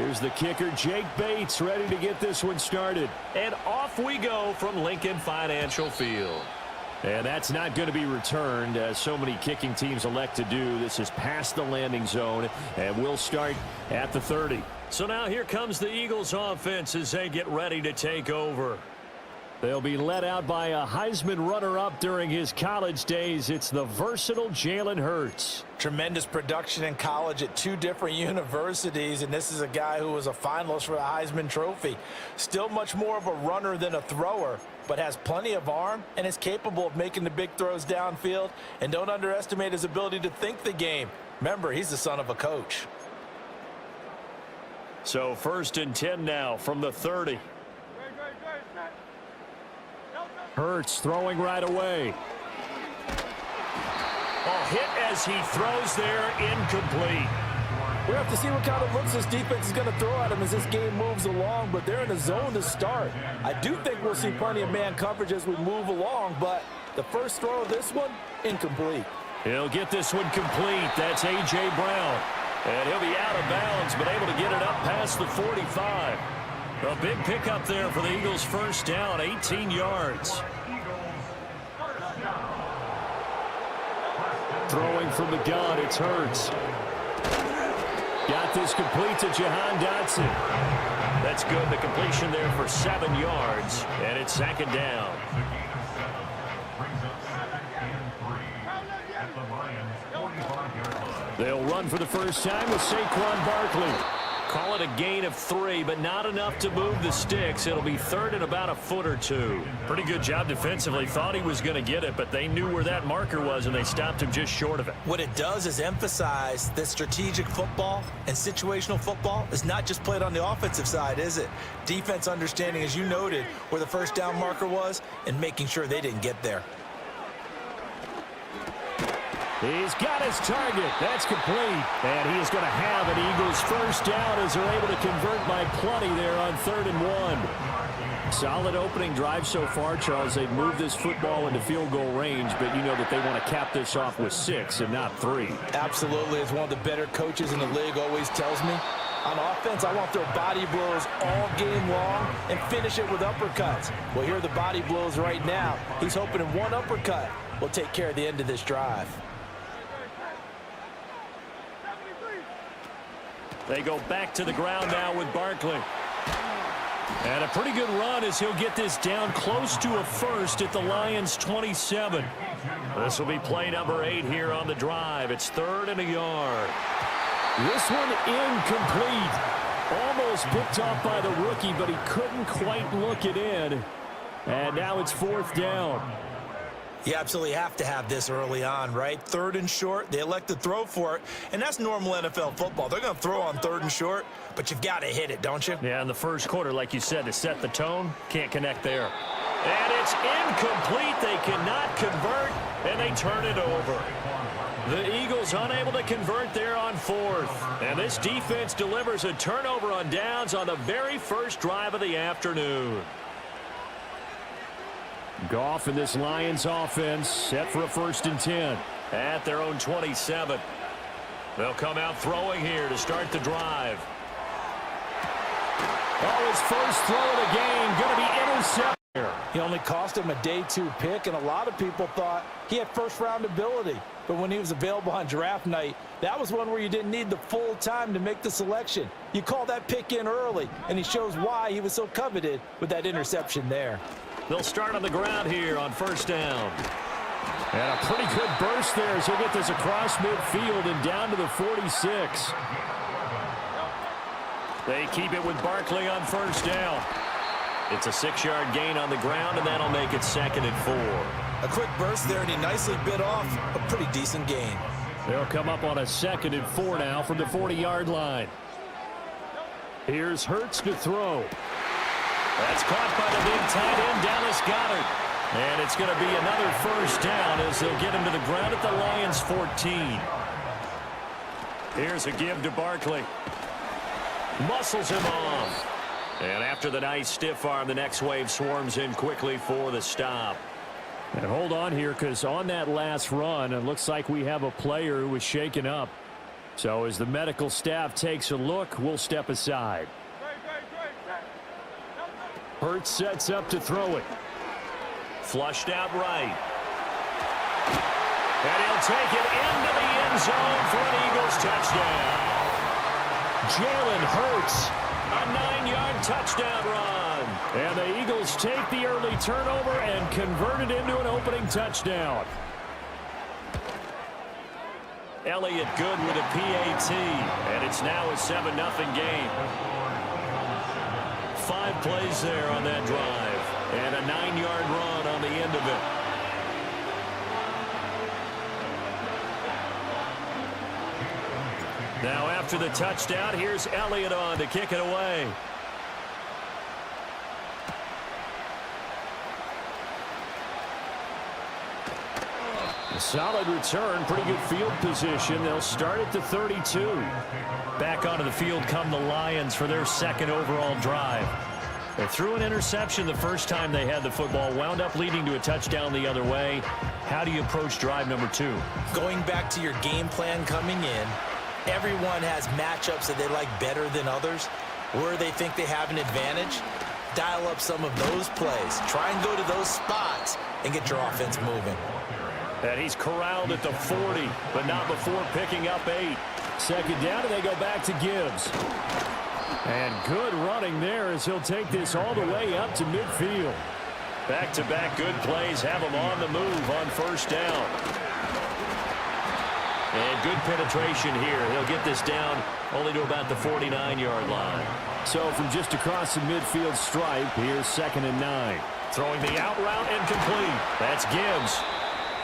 Here's the kicker, Jake Bates, ready to get this one started. And off we go from Lincoln Financial Field. And that's not going to be returned, as so many kicking teams elect to do. This is past the landing zone, and we'll start at the 30. So now here comes the Eagles offense as they get ready to take over. They'll be led out by a Heisman runner-up during his college days. It's the versatile Jalen Hurts. Tremendous production in college at 2 different universities, and this is a guy who was a finalist for the Heisman Trophy. Still much more of a runner than a thrower, but has plenty of arm and is capable of making the big throws downfield. And don't underestimate his ability to think the game. Remember, he's the son of a coach. So 1st and 10 now from the 30. Hurts throwing right away. Hit as he throws there, incomplete. We'll have to see what kind of looks this defense is going to throw at him as this game moves along, but they're in a zone to start. I do think we'll see plenty of man coverage as we move along, but the first throw of this one, incomplete. He'll get this one complete. That's A.J. Brown. And he'll be out of bounds, but able to get it up past the 45. A big pickup there for the Eagles' first down, 18 yards. Throwing from the gun, it's Hurts. Got this complete to Jahan Dotson. That's good. The completion there for 7 yards, and it's 2nd down. They'll run for the first time with Saquon Barkley. Call it a gain of 3, but not enough to move the sticks. It'll be 3rd and about a foot or 2. Pretty good job defensively. Thought he was going to get it, but they knew where that marker was, and they stopped him just short of it. What it does is emphasize that strategic football and situational football is not just played on the offensive side, is it? Defense understanding, as you noted, where the first down marker was and making sure they didn't get there. He's got his target. That's complete. And he is going to have an Eagles first down as they're able to convert by plenty there on 3rd and 1. Solid opening drive so far, Charles. They've moved this football into field goal range, but you know that they want to cap this off with 6 and not 3. Absolutely. As one of the better coaches in the league always tells me, on offense, I want their body blows all game long and finish it with uppercuts. Well, here are the body blows right now. He's hoping in one uppercut will take care of the end of this drive. They go back to the ground now with Barkley. And a pretty good run as he'll get this down close to a first at the Lions' 27. This will be play number 8 here on the drive. It's 3rd and a yard. This one incomplete. Almost picked off by the rookie, but he couldn't quite look it in. And now it's 4th down. You absolutely have to have this early on, right? 3rd and short, they elect to throw for it, and that's normal NFL football. They're going to throw on 3rd and short, but you've got to hit it, don't you? Yeah, in the first quarter, like you said, to set the tone, can't connect there. And it's incomplete. They cannot convert, and they turn it over. The Eagles unable to convert there on 4th. And this defense delivers a turnover on downs on the very first drive of the afternoon. Goff in this Lions offense set for a 1st and 10. At their own 27. They'll come out throwing here to start the drive. Oh, his first throw of the game going to be intercepted. He only cost him a day 2 pick, and a lot of people thought he had first-round ability. But when he was available on draft night, that was one where you didn't need the full time to make the selection. You call that pick in early, and he shows why he was so coveted with that interception there. They'll start on the ground here on 1st down. And a pretty good burst there as he'll get this across midfield and down to the 46. They keep it with Barkley on 1st down. It's a 6-yard gain on the ground, and that'll make it 2nd and 4. A quick burst there, and he nicely bit off a pretty decent gain. They'll come up on a 2nd and 4 now from the 40-yard line. Here's Hurts to throw. That's caught by the big tight end, Dallas Goedert. And it's going to be another first down as they'll get him to the ground at the Lions' 14. Here's a give to Barkley. Muscles him off. And after the nice stiff arm, the next wave swarms in quickly for the stop. And hold on here, because on that last run, it looks like we have a player who was shaken up. So as the medical staff takes a look, we'll step aside. Hurts sets up to throw it. Flushed out right. And he'll take it into the end zone for an Eagles touchdown. Jalen Hurts. A 9-yard touchdown run. And the Eagles take the early turnover and convert it into an opening touchdown. Elliott good with a PAT. And it's now a 7-0 game. 5 plays there on that drive. And a 9-yard run on the end of it. Now after the touchdown, here's Elliott on to kick it away. A solid return, pretty good field position. They'll start at the 32. Back onto the field come the Lions for their second overall drive. They threw an interception the first time they had the football, wound up leading to a touchdown the other way. How do you approach drive number 2? Going back to your game plan coming in, everyone has matchups that they like better than others. Where they think they have an advantage, dial up some of those plays. Try and go to those spots and get your offense moving. And he's corralled at the 40, but not before picking up 8. Second down, and they go back to Gibbs. And good running there as he'll take this all the way up to midfield. Back-to-back good plays have him on the move on first down. And good penetration here. He'll get this down only to about the 49-yard line. So from just across the midfield stripe, here's 2nd and 9. Throwing the out route incomplete. That's Gibbs.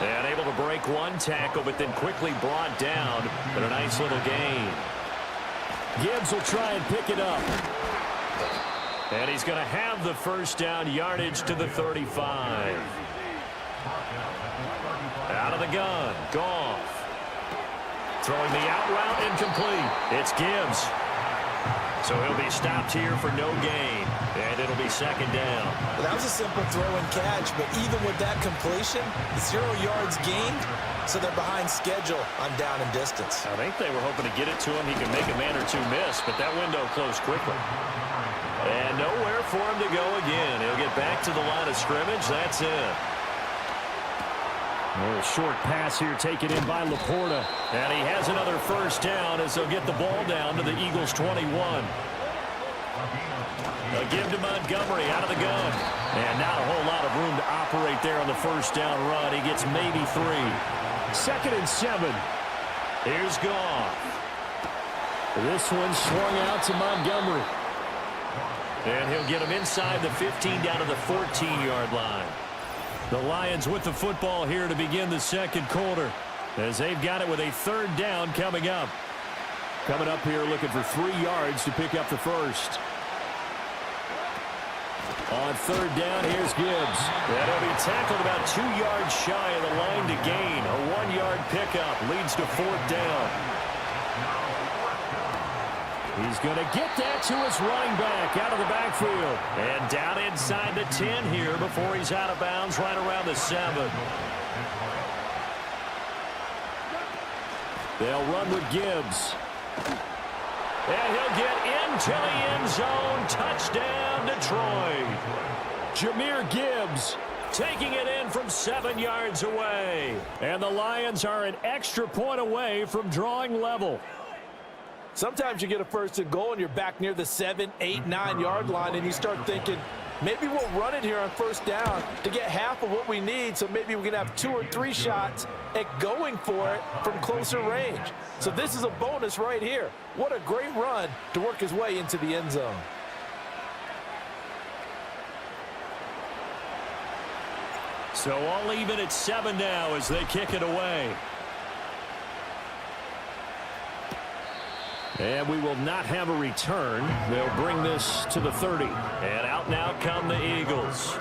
And able to break one tackle, but then quickly brought down. But a nice little gain. Gibbs will try and pick it up. And he's going to have the first down yardage to the 35. Out of the gun. Goff. Throwing the out route incomplete. It's Gibbs. So he'll be stopped here for no gain. And it'll be second down. Well, that was a simple throw and catch, but even with that completion, 0 yards gained, so they're behind schedule on down and distance. I think they were hoping to get it to him. He could make a man or two miss, but that window closed quickly. And nowhere for him to go again. He'll get back to the line of scrimmage. That's it. A short pass here taken in by Laporta. And he has another first down as they'll get the ball down to the Eagles' 21. They'll give to Montgomery out of the gun. And not a whole lot of room to operate there on the first down run. He gets maybe 3. 2nd and 7. Here's Goff. This one swung out to Montgomery. And he'll get him inside the 15 down to the 14-yard line. The Lions with the football here to begin the second quarter as they've got it with a 3rd down coming up. Coming up here looking for 3 yards to pick up the first. On 3rd down, here's Gibbs. That'll be tackled about 2 yards shy of the line to gain. A 1-yard pickup leads to 4th down. He's going to get that to his running back out of the backfield. And down inside the 10 here before he's out of bounds right around the 7. They'll run with Gibbs. And he'll get into the end zone. Touchdown, Detroit. Jahmyr Gibbs taking it in from 7 yards away. And the Lions are an extra point away from drawing level. Sometimes you get a 1st and goal and you're back near the 7, 8, 9-yard line and you start thinking, maybe we'll run it here on 1st down to get half of what we need, so maybe we can have 2 or 3 shots at going for it from closer range. So this is a bonus right here. What a great run to work his way into the end zone. So all even at 7 now as they kick it away. And we will not have a return. They'll bring this to the 30. And out now come the Eagles.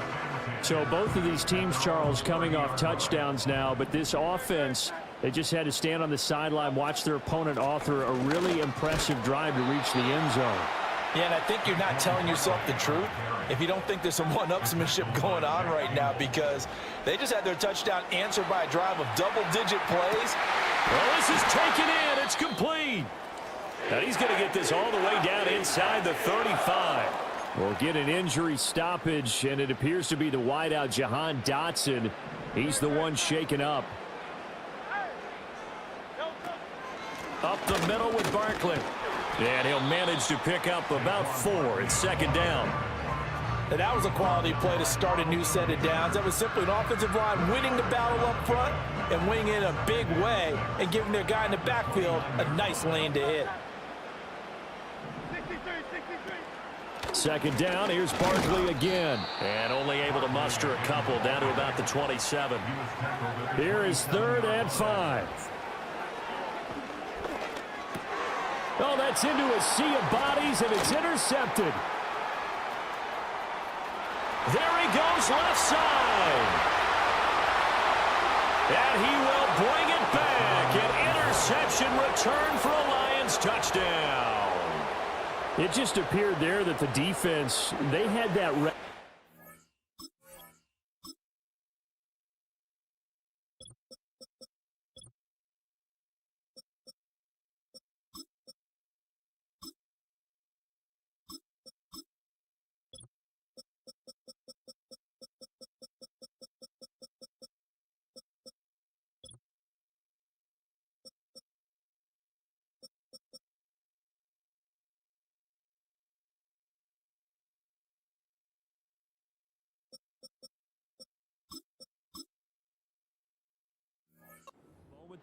So both of these teams, Charles, coming off touchdowns now, but this offense, they just had to stand on the sideline, watch their opponent author a really impressive drive to reach the end zone. Yeah, and I think you're not telling yourself the truth if you don't think there's some one-upsmanship going on right now, because they just had their touchdown answered by a drive of double-digit plays. Well, this is taken in. It's complete. And he's going to get this all the way down inside the 35. We'll get an injury stoppage, and it appears to be the wideout, Jahan Dotson. He's the one shaken up. Up the middle with Barkley. And he'll manage to pick up about 4. It's second down. And that was a quality play to start a new set of downs. That was simply an offensive line winning the battle up front and winning in a big way and giving their guy in the backfield a nice lane to hit. Second down, here's Barkley again. And only able to muster a couple down to about the 27. Here is 3rd and 5. Oh, that's into a sea of bodies, and it's intercepted. There he goes left side. And he will bring it back. An interception return for a Lions touchdown. It just appeared there that the defense, they had that.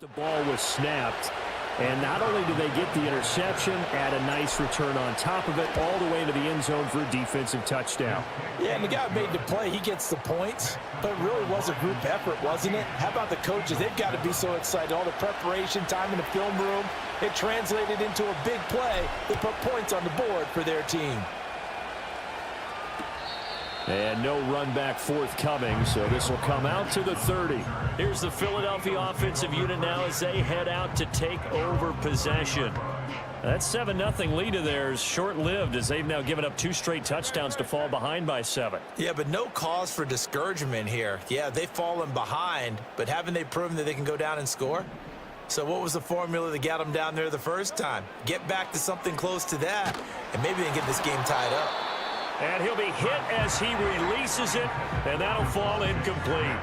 The ball was snapped, and not only did they get the interception, add a nice return on top of it, all the way into the end zone for a defensive touchdown. Yeah, and the guy made the play. He gets the points, but it really was a group effort, wasn't it? How about the coaches? They've got to be so excited. All the preparation time in the film room, it translated into a big play that put points on the board for their team. And no run back forthcoming, so this will come out to the 30. Here's the Philadelphia offensive unit now as they head out to take over possession. That 7-0 lead of theirs short-lived as they've now given up 2 straight touchdowns to fall behind by 7. Yeah, but no cause for discouragement here. Yeah, they've fallen behind, but haven't they proven that they can go down and score? So what was the formula that got them down there the first time? Get back to something close to that, and maybe they can get this game tied up. And he'll be hit as he releases it, and that'll fall incomplete.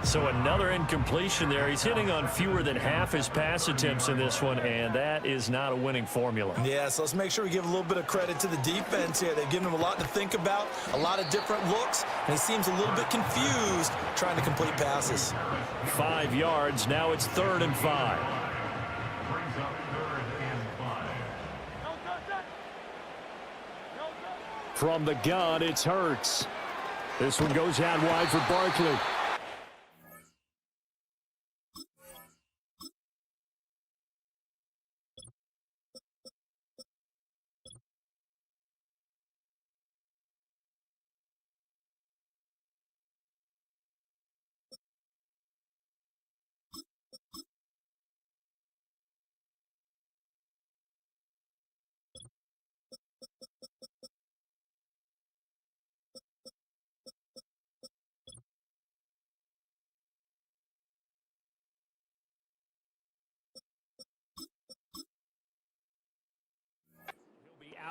So another incompletion there. He's hitting on fewer than half his pass attempts in this one, and that is not a winning formula. Yeah, so let's make sure we give a little bit of credit to the defense here. They've given him a lot to think about, a lot of different looks, and he seems a little bit confused trying to complete passes. 5 yards. Now it's 3rd and 5. From the gun, it's Hurts. This one goes out wide for Barkley.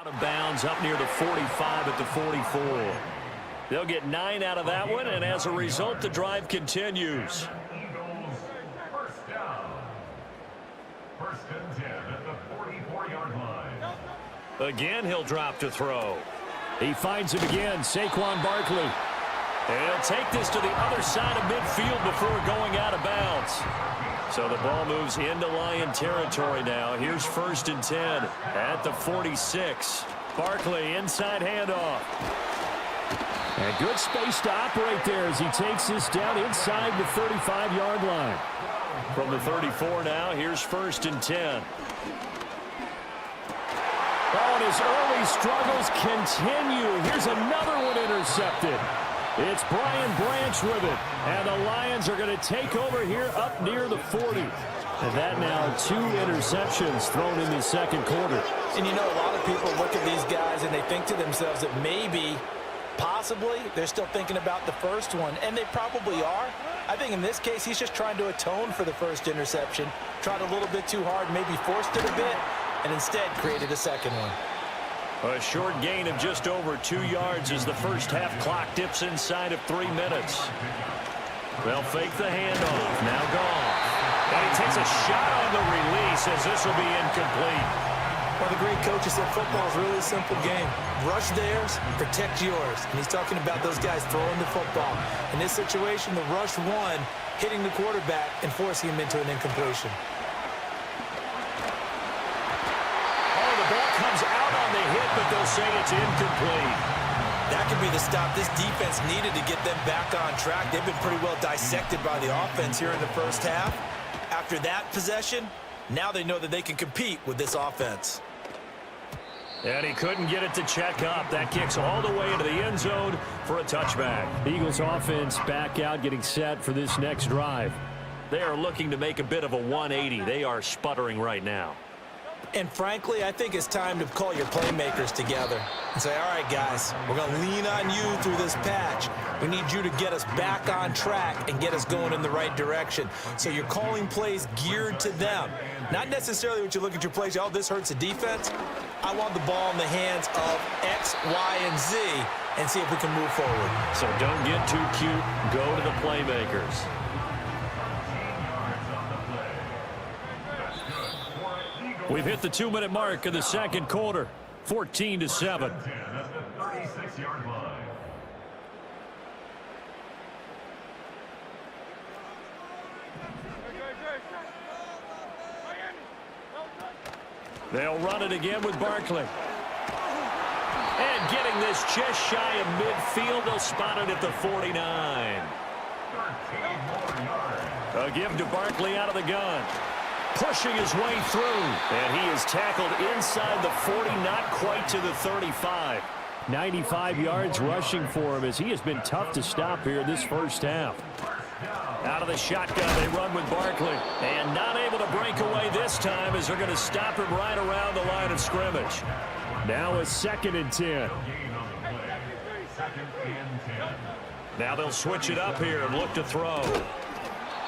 Out of bounds up near the 45 at the 44. They'll get 9 out of that one, and as a result, the drive continues. First down. 1st and 10 at the 44-yard line. Again, he'll drop to throw. He finds him again, Saquon Barkley. And he'll take this to the other side of midfield before going out of bounds. So the ball moves into Lion territory now. Here's 1st and 10 at the 46. Barkley, inside handoff. And good space to operate there as he takes this down inside the 35-yard line. From the 34 now, here's 1st and 10. Oh, and his early struggles continue. Here's another one intercepted. It's Brian Branch with it. And the Lions are going to take over here up near the 40. And that now 2 interceptions thrown in the second quarter. And you know, a lot of people look at these guys and they think to themselves that maybe Possibly, they're still thinking about the first one, and they probably are. I think in this case, he's just trying to atone for the first interception, tried a little bit too hard, maybe forced it a bit, and instead created a second one. A short gain of just over 2 yards as the first half clock dips inside of 3 minutes. They'll fake the handoff. Now gone. And he takes a shot on the release as this will be incomplete. Well, the great coach said football is really a simple game. Rush theirs, protect yours. And he's talking about those guys throwing the football. In this situation, the rush won, hitting the quarterback and forcing him into an incompletion. Oh, the ball comes out on the hit, but they'll say it's incomplete. That could be the stop this defense needed to get them back on track. They've been pretty well dissected by the offense here in the first half. After that possession, now they know that they can compete with this offense. And he couldn't get it to check up. That kicks all the way into the end zone for a touchback. Eagles offense back out, getting set for this next drive. They are looking to make a bit of a 180. They are sputtering right now. And frankly, I think it's time to call your playmakers together and say, all right, guys, we're going to lean on you through this patch. We need you to get us back on track and get us going in the right direction. So you're calling plays geared to them. Not necessarily what you look at your plays, oh, this hurts the defense. I want the ball in the hands of X, Y, and Z and see if we can move forward. So don't get too cute. Go to the playmakers. We've hit the 2-minute mark of the second quarter. 14-7. They'll run it again with Barkley. And getting this just shy of midfield, they'll spot it at the 49. A give to Barkley out of the gun. Pushing his way through. And he is tackled inside the 40, not quite to the 35. 95 yards rushing for him as he has been tough to stop here this first half. Out of the shotgun, they run with Barkley. And not able to break away this time as they're going to stop him right around the line of scrimmage. Now a 2nd and 10. Now they'll switch it up here and look to throw.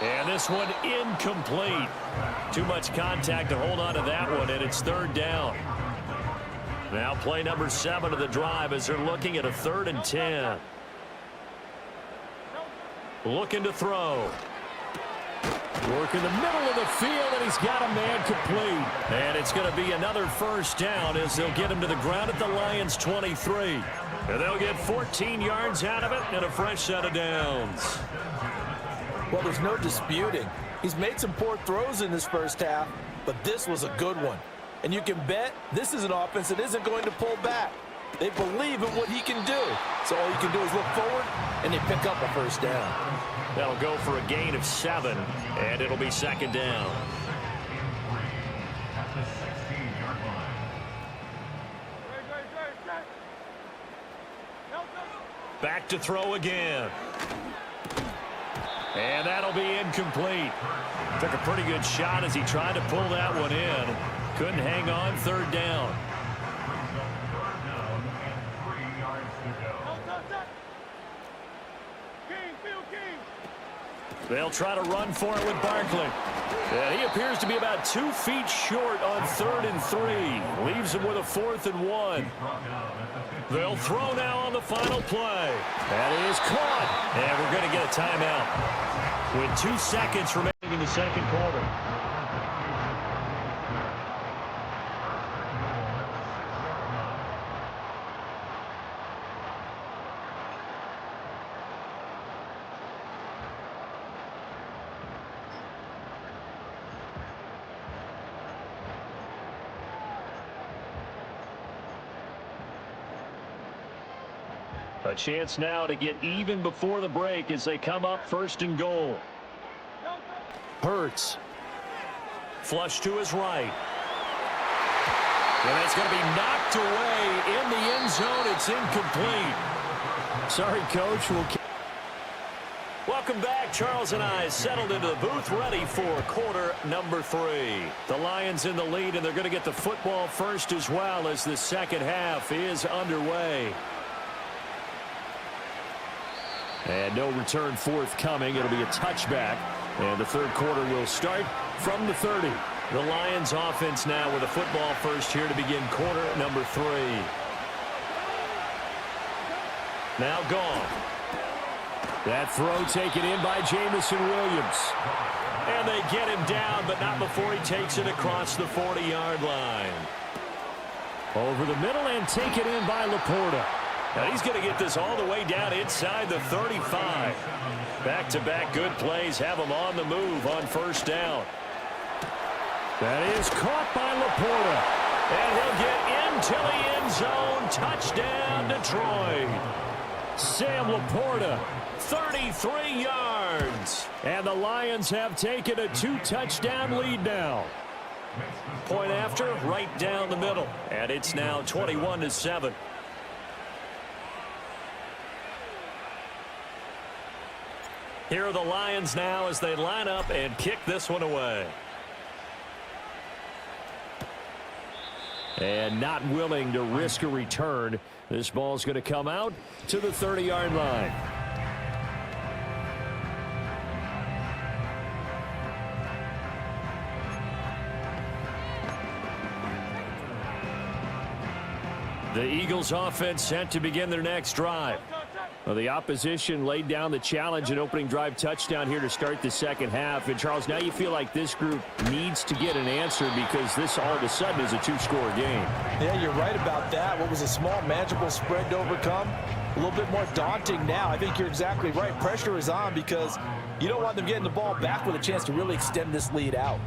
And this one incomplete. Too much contact to hold on to that one, and it's 3rd down. Now play number 7 of the drive as they're looking at a 3rd and 10. Looking to throw. Work in the middle of the field, and he's got a man complete. And it's going to be another 1st down as they'll get him to the ground at the Lions' 23. And they'll get 14 yards out of it and a fresh set of downs. Well, there's no disputing. He's made some poor throws in this first half, but this was a good one. And you can bet this is an offense that isn't going to pull back. They believe in what he can do. So all you can do is look forward, and they pick up a 1st down. They'll go for a gain of 7, and it'll be 2nd down. Back to throw again. And that'll be incomplete. Took a pretty good shot as he tried to pull that one in. Couldn't hang on. 3rd down. They'll try to run for it with Barkley. And he appears to be about 2 feet short on 3rd and 3. Leaves him with a 4th and 1. They'll throw now on the final play. That is caught. And we're going to get a timeout with 2 seconds remaining in the second quarter. A chance now to get even before the break as they come up 1st and goal. Hurts. Flush to his right. And it's going to be knocked away in the end zone. It's incomplete. Sorry, Coach. Welcome back. Charles and I settled into the booth, ready for quarter number 3. The Lions in the lead, and they're going to get the football first as well as the second half is underway. And no return forthcoming. It'll be a touchback. And the third quarter will start from the 30. The Lions offense now with a football first here to begin quarter number 3. Now gone. That throw taken in by Jamison Williams. And they get him down, but not before he takes it across the 40-yard line. Over the middle and taken in by Laporta. Now he's going to get this all the way down inside the 35. Back-to-back good plays have him on the move on first down. That is caught by Laporta. And he'll get into the end zone. Touchdown, Detroit. Sam Laporta, 33 yards. And the Lions have taken a 2-touchdown lead now. Point after, right down the middle. And it's now 21-7. Here are the Lions now as they line up and kick this one away. And not willing to risk a return. This ball's going to come out to the 30-yard line. The Eagles offense set to begin their next drive. Well, the opposition laid down the challenge, an opening drive touchdown here to start the second half. And, Charles, now you feel like this group needs to get an answer because this all of a sudden is a 2-score game. Yeah, you're right about that. What was a small, manageable spread to overcome, a little bit more daunting now. I think you're exactly right. Pressure is on because you don't want them getting the ball back with a chance to really extend this lead out.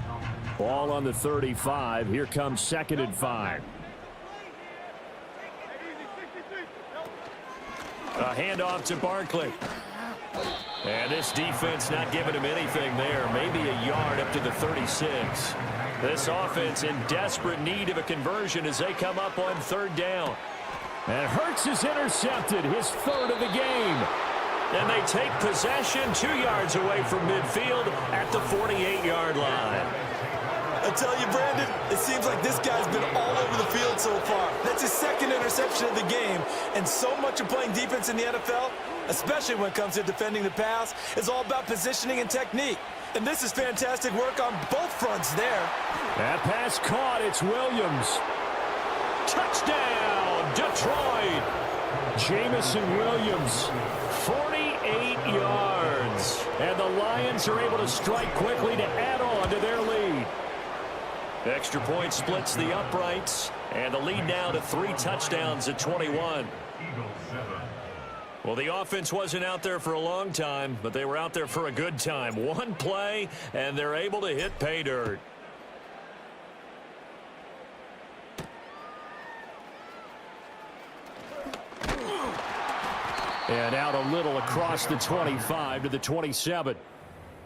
Ball on the 35. Here comes 2nd and 5. A handoff to Barkley. And this defense not giving him anything there. Maybe a yard up to the 36. This offense in desperate need of a conversion as they come up on 3rd down. And Hurts is intercepted, his 3rd of the game. And they take possession 2 yards away from midfield at the 48-yard line. I tell you, Brandon, it seems like this guy's been all over the field so far. That's his 2nd interception of the game. And so much of playing defense in the NFL, especially when it comes to defending the pass, is all about positioning and technique. And this is fantastic work on both fronts there. That pass caught. It's Williams. Touchdown, Detroit. Jamison Williams, 48 yards. And the Lions are able to strike quickly to add on to their lead. Extra point splits the uprights, and the lead now to 3 touchdowns at 21. Well, the offense wasn't out there for a long time, but they were out there for a good time. One play, and they're able to hit pay dirt. And out a little across the 25 to the 27.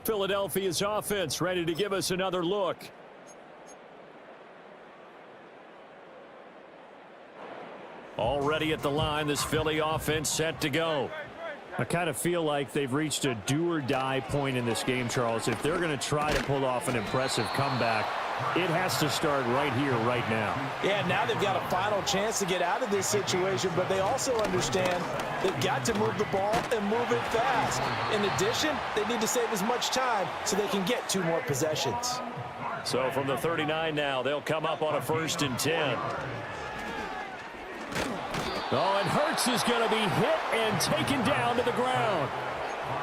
Philadelphia's offense ready to give us another look. Already at the line, this Philly offense set to go. I kind of feel like they've reached a do-or-die point in this game, Charles. If they're going to try to pull off an impressive comeback, it has to start right here, right now. Yeah, now they've got a final chance to get out of this situation, but they also understand they've got to move the ball and move it fast. In addition, they need to save as much time so they can get 2 more possessions. So from the 39 now, they'll come up on a 1st and 10. Oh, and Hurts is going to be hit and taken down to the ground.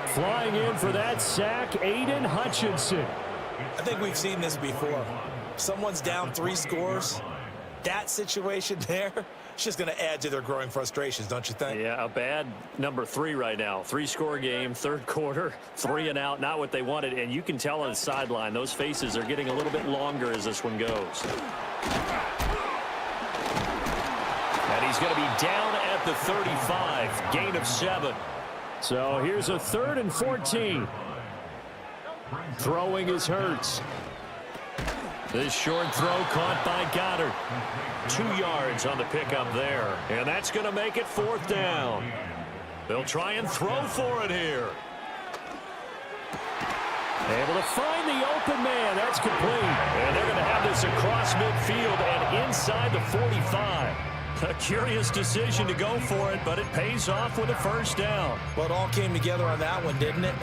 Flying in for that sack, Aiden Hutchinson. I think we've seen this before. Someone's down 3 scores. That situation there, it's just going to add to their growing frustrations, don't you think? Yeah, a bad number 3 right now. 3-score game, 3rd quarter, 3 and out, not what they wanted. And you can tell on the sideline, those faces are getting a little bit longer as this one goes. And he's going to be down at the 35, gain of 7. So here's a 3rd and 14. Throwing is Hurts. This short throw caught by Goddard. 2 yards on the pickup there. And that's going to make it 4th down. They'll try and throw for it here. Able to find the open man. That's complete. And they're going to have this across midfield and inside the 45. A curious decision to go for it, but it pays off with a first down. Well, it all came together on that one, didn't it?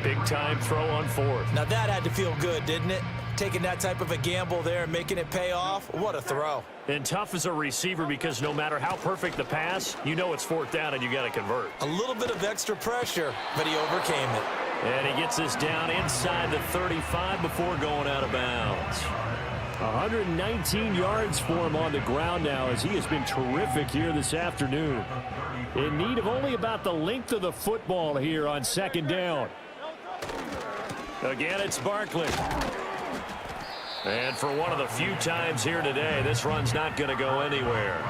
Big-time throw on fourth. Now that had to feel good, didn't it? Taking that type of a gamble there and making it pay off. What a throw. And tough as a receiver because no matter how perfect the pass, you know it's fourth down and you got to convert. A little bit of extra pressure, but he overcame it. And he gets this down inside the 35 before going out of bounds. 119 yards for him on the ground now as he has been terrific here this afternoon. In need of only about the length of the football here on second down. Again, it's Barkley. And for one of the few times here today, this run's not going to go anywhere.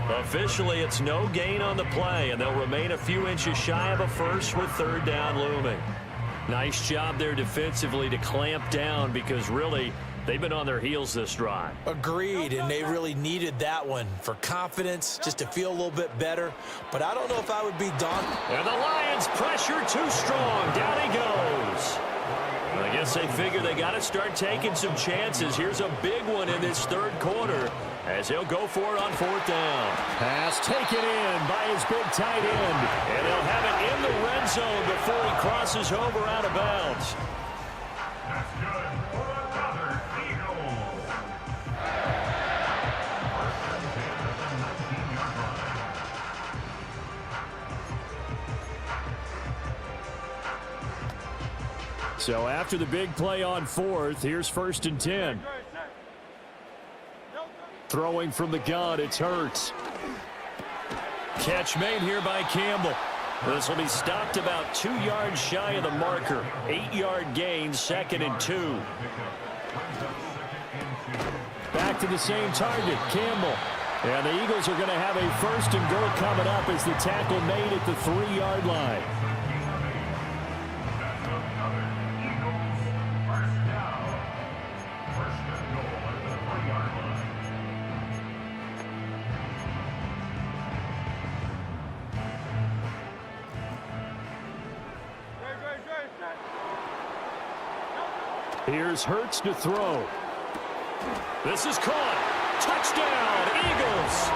Officially, it's no gain on the play, and they'll remain a few inches shy of a first with third down looming. Nice job there defensively to clamp down because really, they've been on their heels this drive. Agreed, and they really needed that one for confidence, just to feel a little bit better. But I don't know if I would be daunted. And the Lions pressure too strong. Down he goes. I guess they figure they got to start taking some chances. Here's a big one in this third quarter as he'll go for it on fourth down. Pass taken in by his big tight end. And they'll have it in the red zone before he crosses over out of bounds. That's good for another Eagle. First and 10 at the 19-yard line. So after the big play on fourth, here's first and 10. Throwing from the gun, it's Hurts. Catch made here by Campbell. This will be stopped about 2 yards shy of the marker. 8-yard gain, second and 2. Back to the same target, Campbell. And the Eagles are going to have a first and goal coming up as the tackle made at the 3-yard line. Here's Hurts to throw. This is caught. Touchdown, Eagles.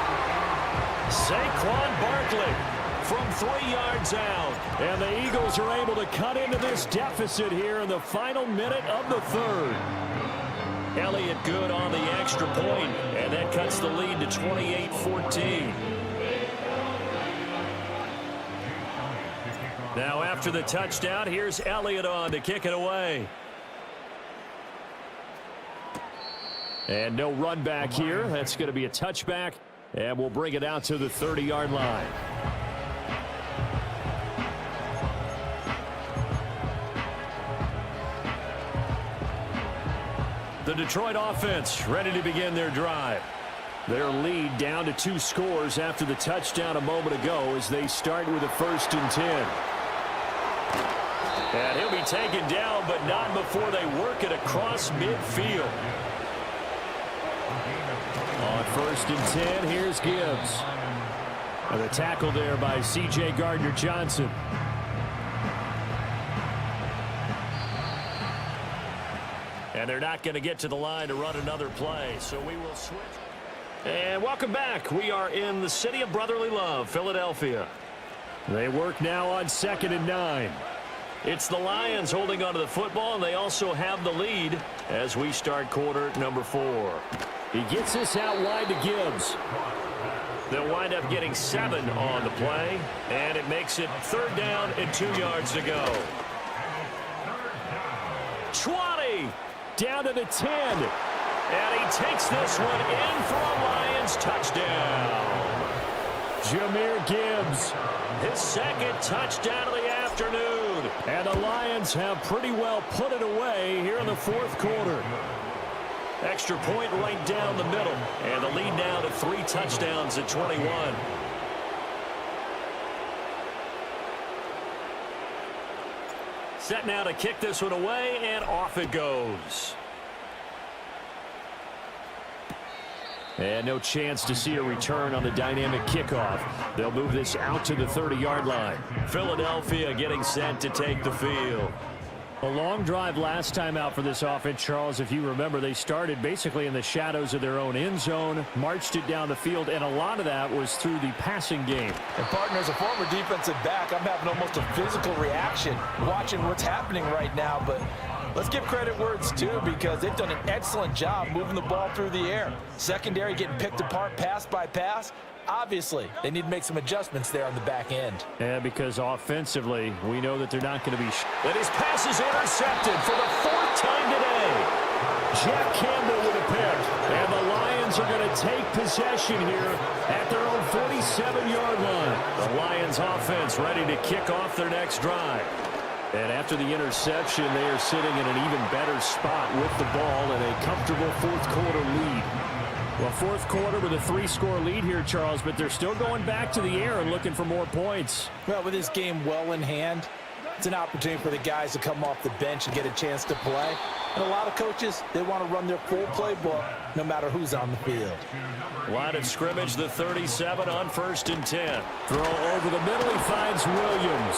Saquon Barkley from 3 yards out. And the Eagles are able to cut into this deficit here in the final minute of the third. Elliott good on the extra point, and that cuts the lead to 28-14. Now after the touchdown, here's Elliott on to kick it away. And no run back here. That's going to be a touchback. And we'll bring it out to the 30-yard line. The Detroit offense ready to begin their drive. Their lead down to 2 scores after the touchdown a moment ago as they start with a first and 10. And he'll be taken down, but not before they work it across midfield. On first and 10, here's Gibbs. And the tackle there by C.J. Gardner-Johnson. And they're not going to get to the line to run another play, so we will switch. And welcome back. We are in the city of brotherly love, Philadelphia. They work now on second and 9. It's the Lions holding onto the football, and they also have the lead as we start quarter number 4. He gets this out wide to Gibbs. They'll wind up getting 7 on the play, and it makes it third down and 2 yards to go. 20 down to the 10. And he takes this one in for a Lions touchdown. Jahmyr Gibbs. His second touchdown of the afternoon. And the Lions have pretty well put it away here in the fourth quarter. Extra point right down the middle. And the lead now to 3 touchdowns at 21. Set now to kick this one away, and off it goes. And no chance to see a return on the dynamic kickoff. They'll move this out to the 30-yard line. Philadelphia getting set to take the field. A long drive last time out for this offense, Charles. If you remember, they started basically in the shadows of their own end zone, marched it down the field, and a lot of that was through the passing game. And partner, as a former defensive back, I'm having almost a physical reaction watching what's happening right now. But let's give credit where it's due, because they've done an excellent job moving the ball through the air. Secondary getting picked apart pass by pass. Obviously, they need to make some adjustments there on the back end. Yeah, because offensively, we know that they're not going to be... And his pass is intercepted for the 4th time today. Jeff Campbell with a pick. And the Lions are going to take possession here at their own 47-yard line. The Lions offense ready to kick off their next drive. And after the interception, they are sitting in an even better spot with the ball in a comfortable fourth-quarter lead. Well, fourth quarter with a 3-score lead here, Charles, but they're still going back to the air and looking for more points. Well, with this game well in hand, it's an opportunity for the guys to come off the bench and get a chance to play. And a lot of coaches, they want to run their full playbook no matter who's on the field. Line of scrimmage, the 37 on 1st and 10. Throw over the middle, he finds Williams.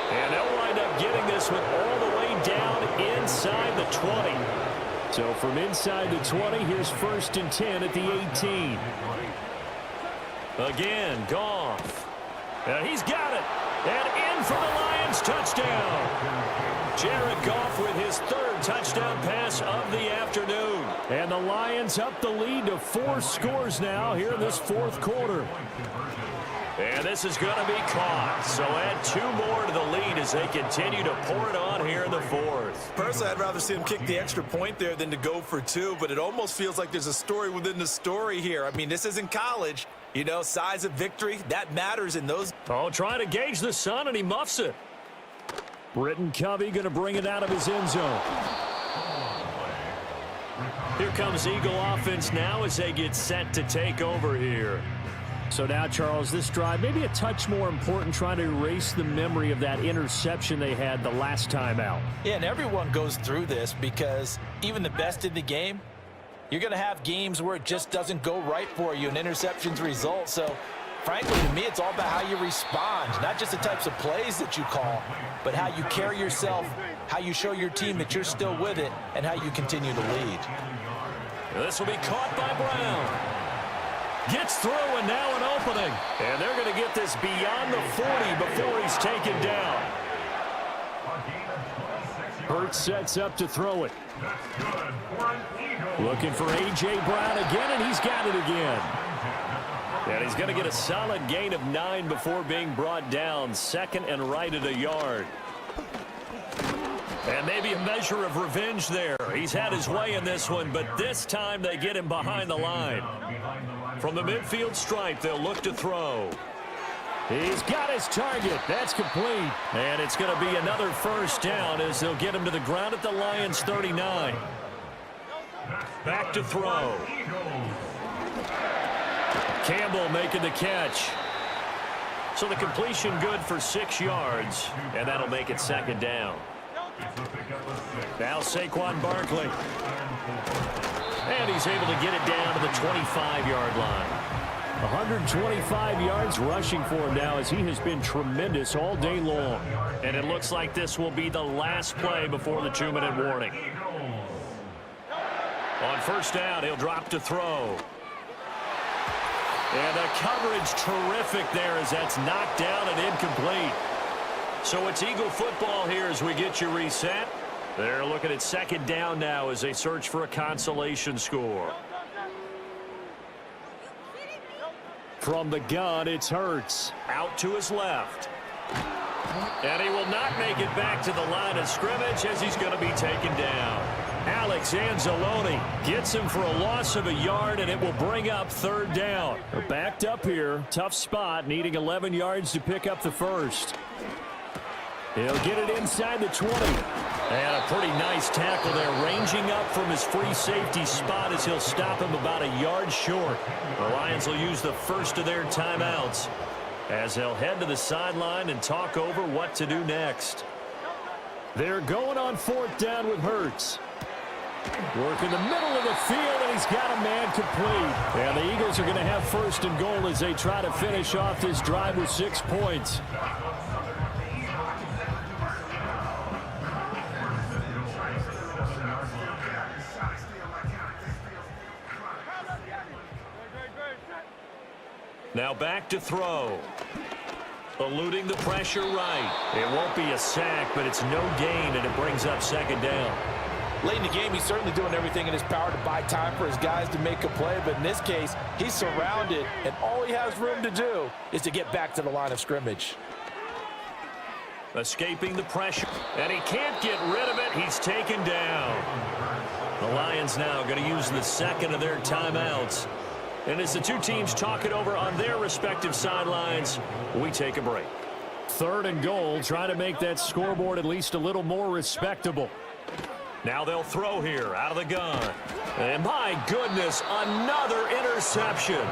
And they'll wind up getting this one all the way down inside the 20. So from inside the 20, here's 1st and 10 at the 18. Again, Goff. He's got it. And in for the Lions, touchdown. Jared Goff with his 3rd touchdown pass of the afternoon. And the Lions up the lead to 4 scores now here in this fourth quarter. And this is going to be caught. So add 2 more to the lead as they continue to pour it on here in the 4th. Personally, I'd rather see him kick the extra point there than to go for 2, but it almost feels like there's a story within the story here. I mean, this isn't college. You know, size of victory, that matters in those. Oh, trying to gauge the sun, and he muffs it. Britton Covey going to bring it out of his end zone. Here comes Eagle offense now as they get set to take over here. So now, Charles, this drive maybe a touch more important, trying to erase the memory of that interception they had the last time out. Yeah, and everyone goes through this, because even the best in the game, you're going to have games where it just doesn't go right for you and interceptions result. So, frankly, to me, it's all about how you respond, not just the types of plays that you call, but how you carry yourself, how you show your team that you're still with it, and how you continue to lead. This will be caught by Brown. Gets through, and now an opening. And they're going to get this beyond the 40 before he's taken down. Hurts sets up to throw it. Looking for A.J. Brown again, and he's got it again. And he's going to get a solid gain of 9 before being brought down. 2nd and right at a yard. And maybe a measure of revenge there. He's had his way in this one, but this time they get him behind the line. From the midfield stripe, they'll look to throw. He's got his target. That's complete. And it's going to be another 1st down as they'll get him to the ground at the Lions' 39. Back to throw. Campbell making the catch. So the completion good for 6 yards, and that'll make it 2nd down. Now Saquon Barkley. And he's able to get it down to the 25-yard line. 125 yards rushing for him now, as he has been tremendous all day long. And it looks like this will be the last play before the 2-minute warning. On 1st down, he'll drop to throw. And the coverage terrific there as that's knocked down and incomplete. So it's Eagle football here as we get you reset. They're looking at 2nd down now as they search for a consolation score. From the gun, it's Hurts. Out to his left. And he will not make it back to the line of scrimmage as he's going to be taken down. Alex Anzalone gets him for a loss of a yard, and it will bring up 3rd down. They're backed up here. Tough spot, needing 11 yards to pick up the 1st. He'll get it inside the 20. And a pretty nice tackle there, ranging up from his free safety spot as he'll stop him about a yard short. The Lions will use the 1st of their timeouts as they'll head to the sideline and talk over what to do next. They're going on 4th down with Hurts. Work in the middle of the field, and he's got a man complete. And the Eagles are going to have 1st and goal as they try to finish off this drive with 6 points. Now back to throw. Eluding the pressure right. It won't be a sack, but it's no gain, and it brings up second down. Late in the game, he's certainly doing everything in his power to buy time for his guys to make a play. But in this case, he's surrounded, and all he has room to do is to get back to the line of scrimmage. Escaping the pressure, and he can't get rid of it. He's taken down. The Lions now going to use the second of their timeouts. And as the two teams talk it over on their respective sidelines, we take a break. 3rd and goal, trying to make that scoreboard at least a little more respectable. Now they'll throw here out of the gun. And my goodness, another interception.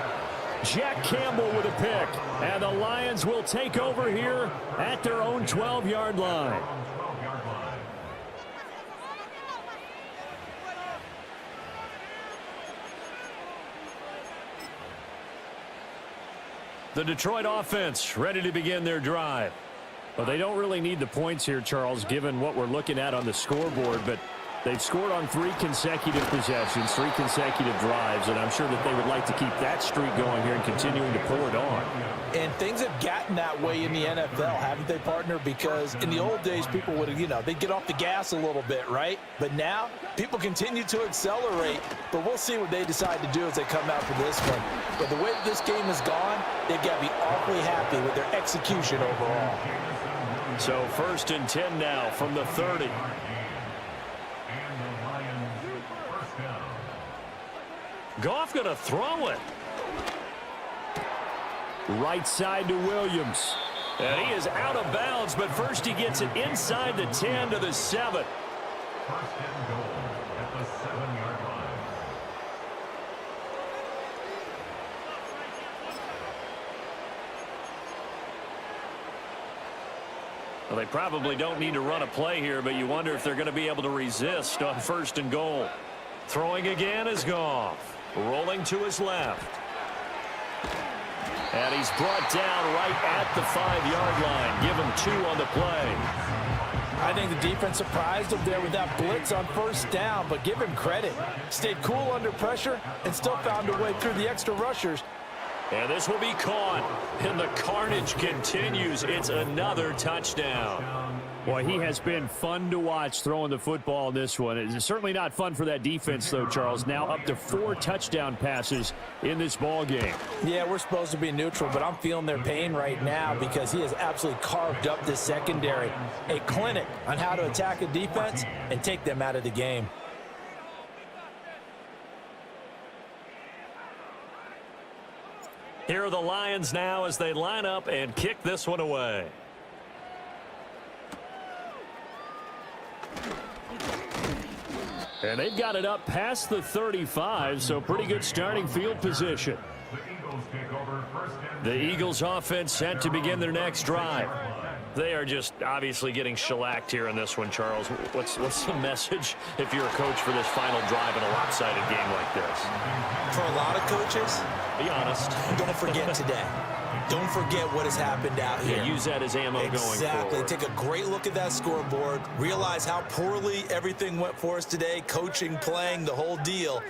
Jack Campbell with a pick. And the Lions will take over here at their own 12-yard line. The Detroit offense ready to begin their drive. Well, they don't really need the points here, Charles, given what we're looking at on the scoreboard, but they've scored on 3 consecutive possessions, 3 consecutive drives, and I'm sure that they would like to keep that streak going here and continuing to pull it on. And things have gotten that way in the NFL, haven't they, partner? Because in the old days, people would, they'd get off the gas a little bit, right? But now, people continue to accelerate, but we'll see what they decide to do as they come out for this one. But the way that this game has gone, they've got to be awfully happy with their execution overall. So 1st and 10 now from the 30. Goff going to throw it. Right side to Williams. And he is out of bounds, but first he gets it inside the 10 to the 7. 1st and goal at the 7-yard line. Well, they probably don't need to run a play here, but you wonder if they're going to be able to resist on 1st and goal. Throwing again is Goff. Rolling to his left. And he's brought down right at the 5-yard line. Give him 2 on the play. I think the defense surprised him there with that blitz on 1st down, but give him credit. Stayed cool under pressure and still found a way through the extra rushers. And this will be caught. And the carnage continues. It's another touchdown. Boy, he has been fun to watch throwing the football in this one. It's certainly not fun for that defense, though, Charles. Now up to 4 touchdown passes in this ball game. Yeah, we're supposed to be neutral, but I'm feeling their pain right now because he has absolutely carved up this secondary. A clinic on how to attack a defense and take them out of the game. Here are the Lions now as they line up and kick this one away. And they've got it up past the 35, so pretty good starting field position. The Eagles take over 1st and The Eagles offense set to begin their next drive. They are just obviously getting shellacked here in this one, Charles. What's the message if you're a coach for this final drive in a lopsided game like this? For a lot of coaches, Be honest. don't forget today. Don't forget what has happened out here. Yeah, use that as ammo going Exactly. forward. Take a great look at that scoreboard. Realize how poorly everything went for us today. Coaching, playing, the whole deal.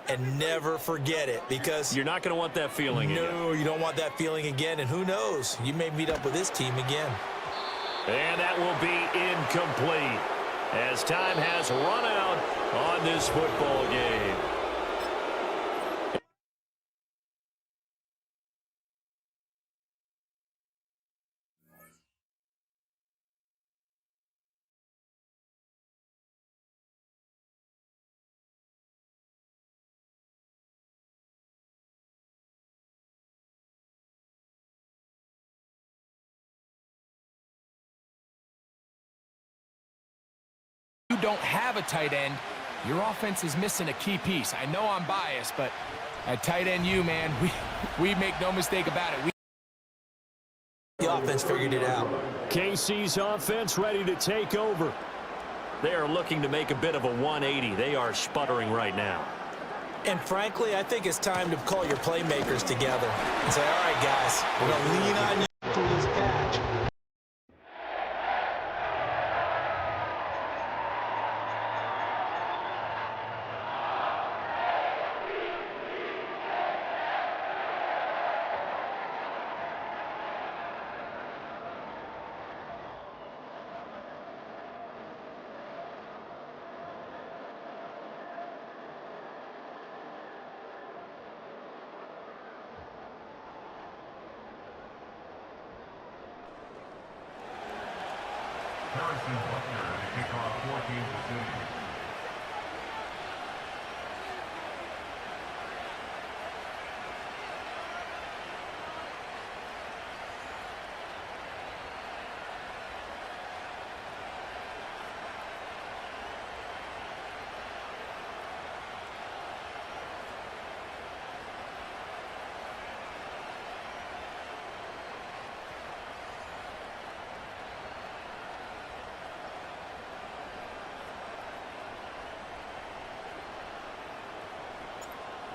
And never forget it because You're not going to want that feeling again. no, you don't want that feeling again. And who knows? You may meet up with this team again. And that will be incomplete as time has run out on this football game. You don't have a tight end, your offense is missing a key piece. I know I'm biased, but at tight end you, man, we make no mistake about it. The offense figured it out. KC's offense ready to take over. They are looking to make a bit of a 180. They are sputtering right now. And frankly, I think it's time to call your playmakers together and say, all right, guys, we're going to lean on you for this catch. Harrison Butker to kick off 14 Pacific.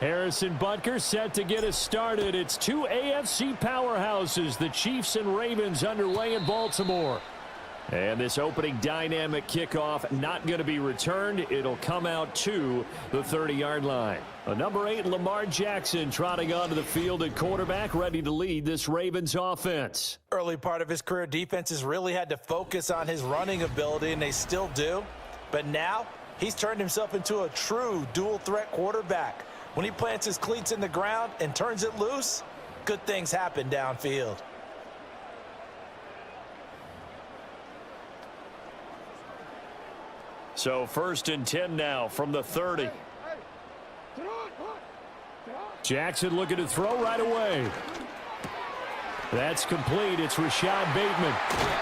Harrison Butker set to get us started. It's two AFC powerhouses, the Chiefs and Ravens, underway in Baltimore. And this opening dynamic kickoff not going to be returned. It'll come out to the 30-yard line. Number 8, Lamar Jackson, trotting onto the field at quarterback, ready to lead this Ravens offense. Early part of his career, defenses really had to focus on his running ability, and they still do. But now he's turned himself into a true dual-threat quarterback. When he plants his cleats in the ground and turns it loose, good things happen downfield. So 1st and 10 now from the 30. Jackson looking to throw right away. That's complete. It's Rashad Bateman.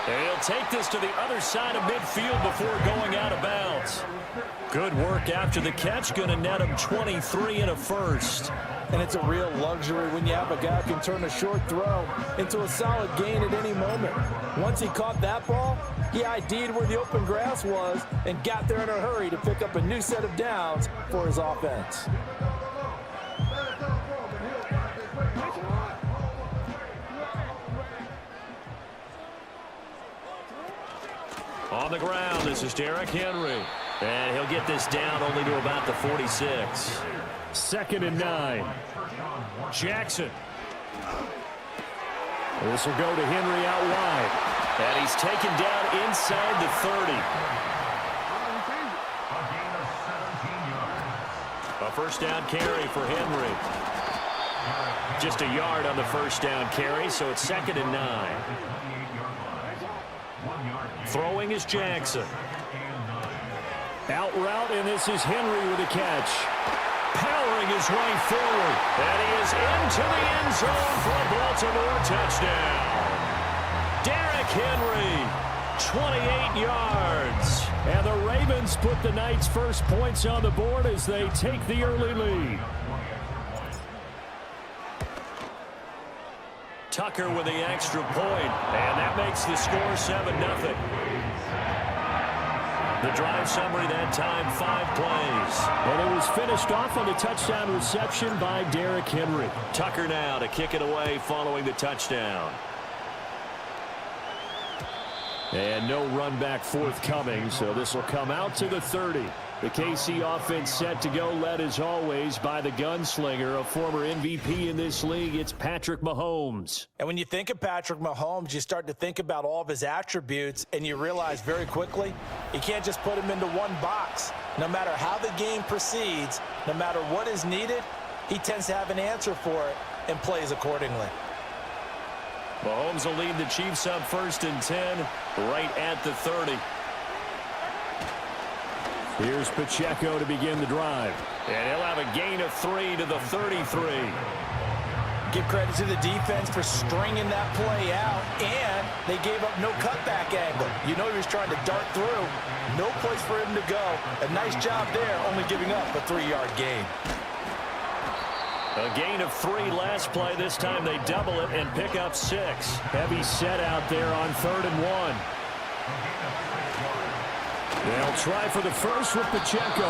And he'll take this to the other side of midfield before going out of bounds. Good work after the catch. Going to net him 23 and a first. And it's a real luxury when you have a guy who can turn a short throw into a solid gain at any moment. Once he caught that ball, he ID'd where the open grass was and got there in a hurry to pick up a new set of downs for his offense. On the ground, this is Derrick Henry. And he'll get this down only to about the 46. 2nd and 9. Jackson. This will go to Henry out wide. And he's taken down inside the 30. A first down carry for Henry. Just a yard on the first down carry, so it's 2nd and 9. Throwing is Jackson. Out route, and this is Henry with a catch. Powering his way forward. And he is into the end zone for a Baltimore touchdown. Derrick Henry, 28 yards. And the Ravens put the night's first points on the board as they take the early lead. Tucker with the extra point, and that makes the score 7-0. The drive summary that time, 5 plays. And it was finished off on a touchdown reception by Derrick Henry. Tucker now to kick it away following the touchdown. And no run back forthcoming, so this will come out to the 30. The KC offense set to go, led as always by the gunslinger, a former MVP in this league. It's Patrick Mahomes. And when you think of Patrick Mahomes, you start to think about all of his attributes, and you realize very quickly you can't just put him into one box. No matter how the game proceeds, no matter what is needed, he tends to have an answer for it and plays accordingly. Mahomes will lead the Chiefs up 1st and 10, right at the 30. Here's Pacheco to begin the drive. And he'll have a gain of 3 to the 33. Give credit to the defense for stringing that play out, and they gave up no cutback angle. You know he was trying to dart through. No place for him to go. A nice job there, only giving up a 3-yard gain. A gain of 3 last play. This time they double it and pick up 6. Heavy set out there on 3rd and 1. They'll try for the first with Pacheco.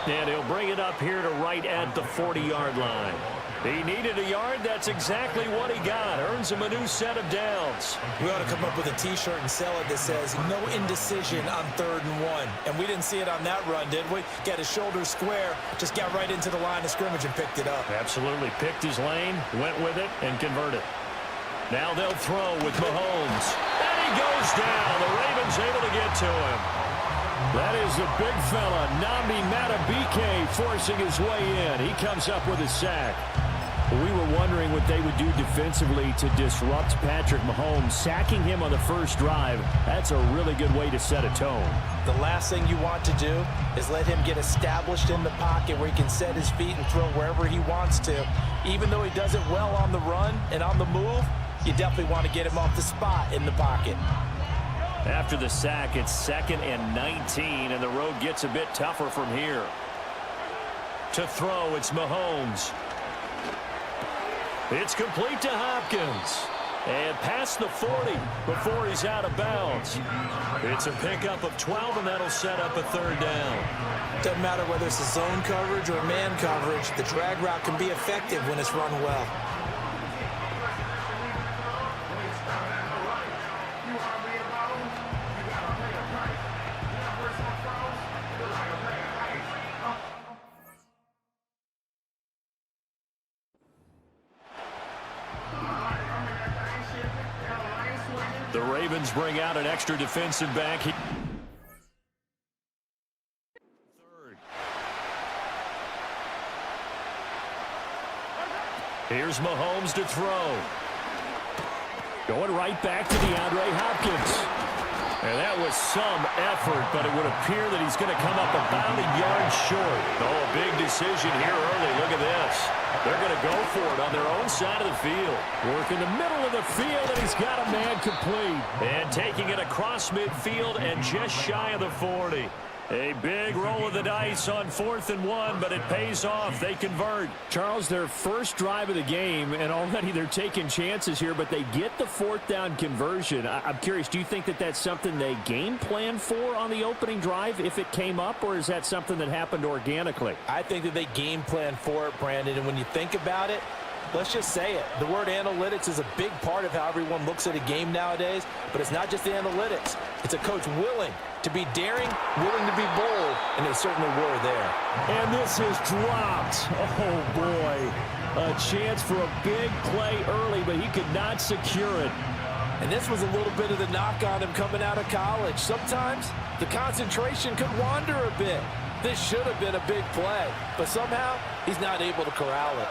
And he'll bring it up here to right at the 40-yard line. He needed a yard. That's exactly what he got. Earns him a new set of downs. We ought to come up with a T-shirt and sell it that says, no indecision on 3rd and 1. And we didn't see it on that run, did we? Got his shoulders square, just got right into the line of scrimmage and picked it up. Absolutely. Picked his lane, went with it, and converted. Now they'll throw with Mahomes. And he goes down. The Ravens able to get to him. That is the big fella, Nnamdi Madubuike, forcing his way in. He comes up with a sack. We were wondering what they would do defensively to disrupt Patrick Mahomes. Sacking him on the first drive, that's a really good way to set a tone. The last thing you want to do is let him get established in the pocket where he can set his feet and throw wherever he wants to. Even though he does it well on the run and on the move, you definitely want to get him off the spot in the pocket. After the sack, it's 2nd and 19, and the road gets a bit tougher from here. To throw, it's Mahomes. It's complete to Hopkins. And past the 40 before he's out of bounds. It's a pickup of 12, and that'll set up a 3rd down. Doesn't matter whether it's a zone coverage or man coverage, the drag route can be effective when it's run well. The Ravens bring out an extra defensive back. Third. Here's Mahomes to throw. Going right back to DeAndre Hopkins. And that was some effort, but it would appear that he's going to come up about a yard short. Oh, a big decision here early. Look at this. They're going to go for it on their own side of the field. Work in the middle of the field, and he's got a man complete. And taking it across midfield and just shy of the 40. A big roll of the dice on 4th and 1, but it pays off. They convert. Charles, their first drive of the game, and already they're taking chances here, but they get the 4th down conversion. I'm curious, do you think that that's something they game plan for on the opening drive if it came up, or is that something that happened organically? I think that they game plan for it, Brandon, and when you think about it, let's just say it. The word analytics is a big part of how everyone looks at a game nowadays, but it's not just the analytics. It's a coach willing to be daring, willing to be bold, and they certainly were there. And this is dropped. Oh, boy. A chance for a big play early, but he could not secure it. And this was a little bit of the knock on him coming out of college. Sometimes the concentration could wander a bit. This should have been a big play, but somehow he's not able to corral it.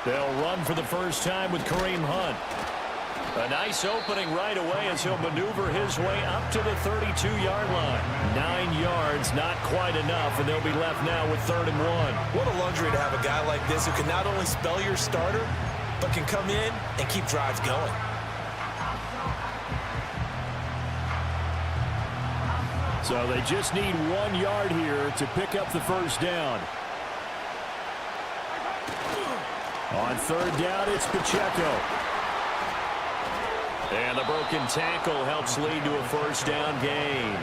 They'll run for the first time with Kareem Hunt. A nice opening right away as he'll maneuver his way up to the 32-yard line. 9 yards, not quite enough, and they'll be left now with 3rd and 1. What a luxury to have a guy like this who can not only spell your starter, but can come in and keep drives going. So they just need 1 yard here to pick up the first down. On 3rd down, it's Pacheco. And the broken tackle helps lead to a first down gain.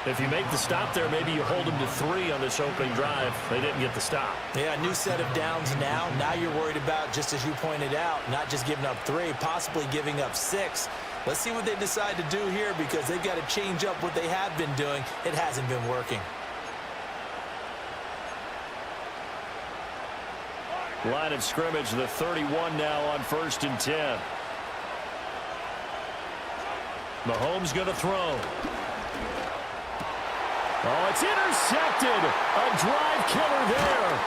If you make the stop there, maybe you hold them to 3 on this opening drive. They didn't get the stop. Yeah, new set of downs now. Now you're worried about, just as you pointed out, not just giving up 3, possibly giving up 6. Let's see what they decide to do here because they've got to change up what they have been doing. It hasn't been working. Line of scrimmage, the 31 now on 1st and 10. Mahomes going to throw. Oh, it's intercepted. A drive killer there.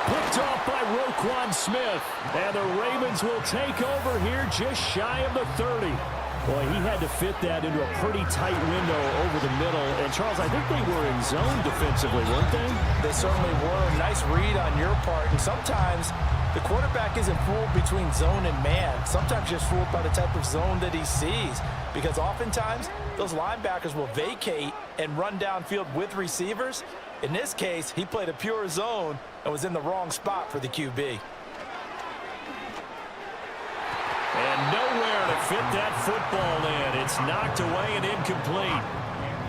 Picked off by Roquan Smith. And the Ravens will take over here just shy of the 30. Boy, he had to fit that into a pretty tight window over the middle. And, Charles, I think they were in zone defensively, weren't they? They certainly were. Nice read on your part. And sometimes the quarterback isn't fooled between zone and man. Sometimes just fooled by the type of zone that he sees. Because oftentimes, those linebackers will vacate and run downfield with receivers. In this case, he played a pure zone and was in the wrong spot for the QB. And nowhere to fit that football in. It's knocked away and incomplete.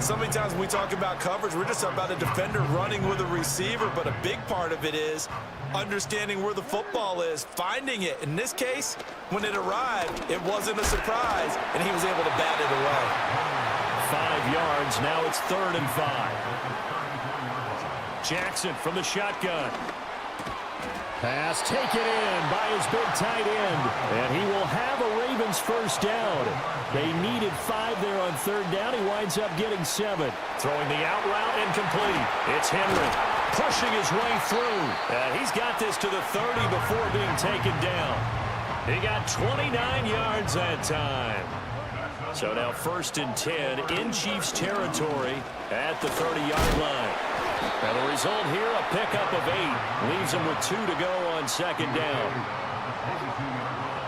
So many times when we talk about coverage, we're just about a defender running with a receiver, but a big part of it is understanding where the football is, finding it. In this case, when it arrived, it wasn't a surprise, and he was able to bat it away. 5 yards, now it's 3rd and 5. Jackson from the shotgun. Pass taken in by his big tight end. And he will have a Ravens first down. They needed 5 there on third down. He winds up getting 7. Throwing the out route incomplete. It's Henry pushing his way through. He's got this to the 30 before being taken down. He got 29 yards that time. So now 1st and 10 in Chiefs territory at the 30-yard line. Now the result here, a pickup of 8. Leaves him with 2 to go on 2nd down.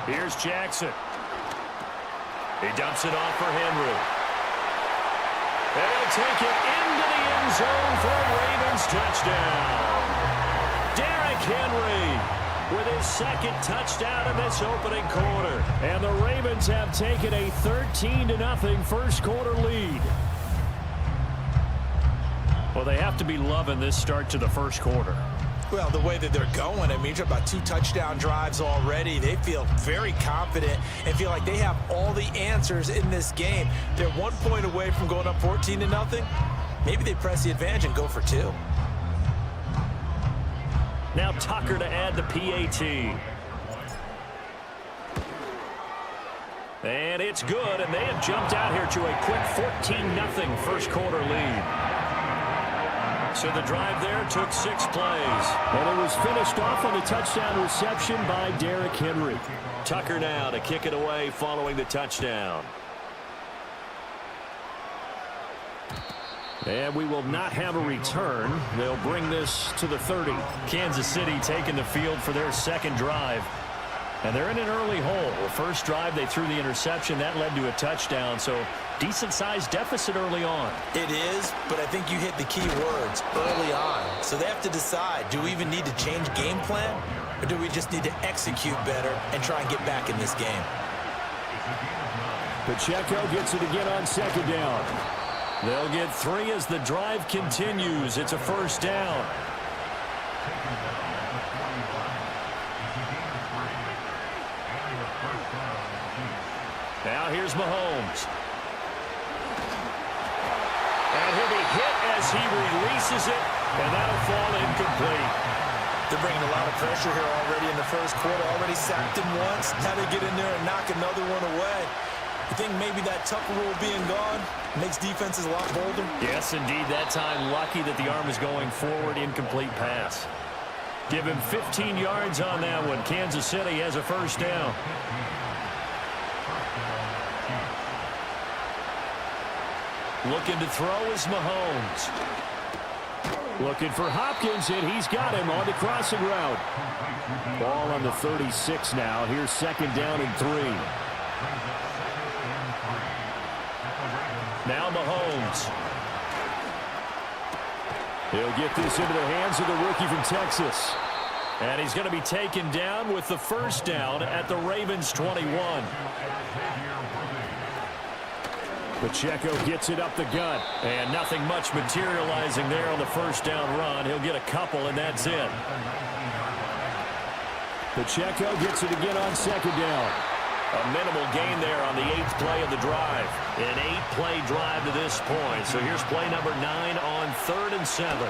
Here's Jackson. He dumps it off for Henry. They'll take it into the end zone for a Ravens touchdown. Derrick Henry with his 2nd touchdown in this opening quarter. And the Ravens have taken a 13-0 first quarter lead. Well, they have to be loving this start to the first quarter. Well, the way that they're going, I mean, you're talking about 2 touchdown drives already. They feel very confident and feel like they have all the answers in this game. They're 1 point away from going up 14-0. Maybe they press the advantage and go for 2. Now Tucker to add the PAT. And it's good, and they have jumped out here to a quick 14-0 first quarter lead. So the drive there took 6 plays. And it was finished off on a touchdown reception by Derrick Henry. Tucker now to kick it away following the touchdown. And we will not have a return. They'll bring this to the 30. Kansas City taking the field for their 2nd drive. And they're in an early hole. The first drive, they threw the interception. That led to a touchdown. So decent-sized deficit early on. It is, but I think you hit the key words early on. So they have to decide, do we even need to change game plan? Or do we just need to execute better and try and get back in this game? Pacheco gets it again on 2nd down. They'll get 3 as the drive continues. It's a first down. Now here's Mahomes. And he'll be hit as he releases it, and that'll fall incomplete. They're bringing a lot of pressure here already in the first quarter. Already sacked him once. How to get in there and knock another one away. I think maybe that Tucker rule being gone makes defenses a lot bolder. Yes, indeed. That time, lucky that the arm is going forward. Incomplete pass. Give him 15 yards on that one. Kansas City has a first down. Looking to throw is Mahomes. Looking for Hopkins, and he's got him on the crossing route. Ball on the 36 now. Here's 2nd down and 3. Now Mahomes. He'll get this into the hands of the rookie from Texas. And he's going to be taken down with the first down at the Ravens 21. Pacheco gets it up the gut. And nothing much materializing there on the first down run. He'll get a couple, and that's it. Pacheco gets it again on 2nd down. A minimal gain there on the 8th play of the drive. An 8-play drive to this point. So here's play number 9 on 3rd and 7.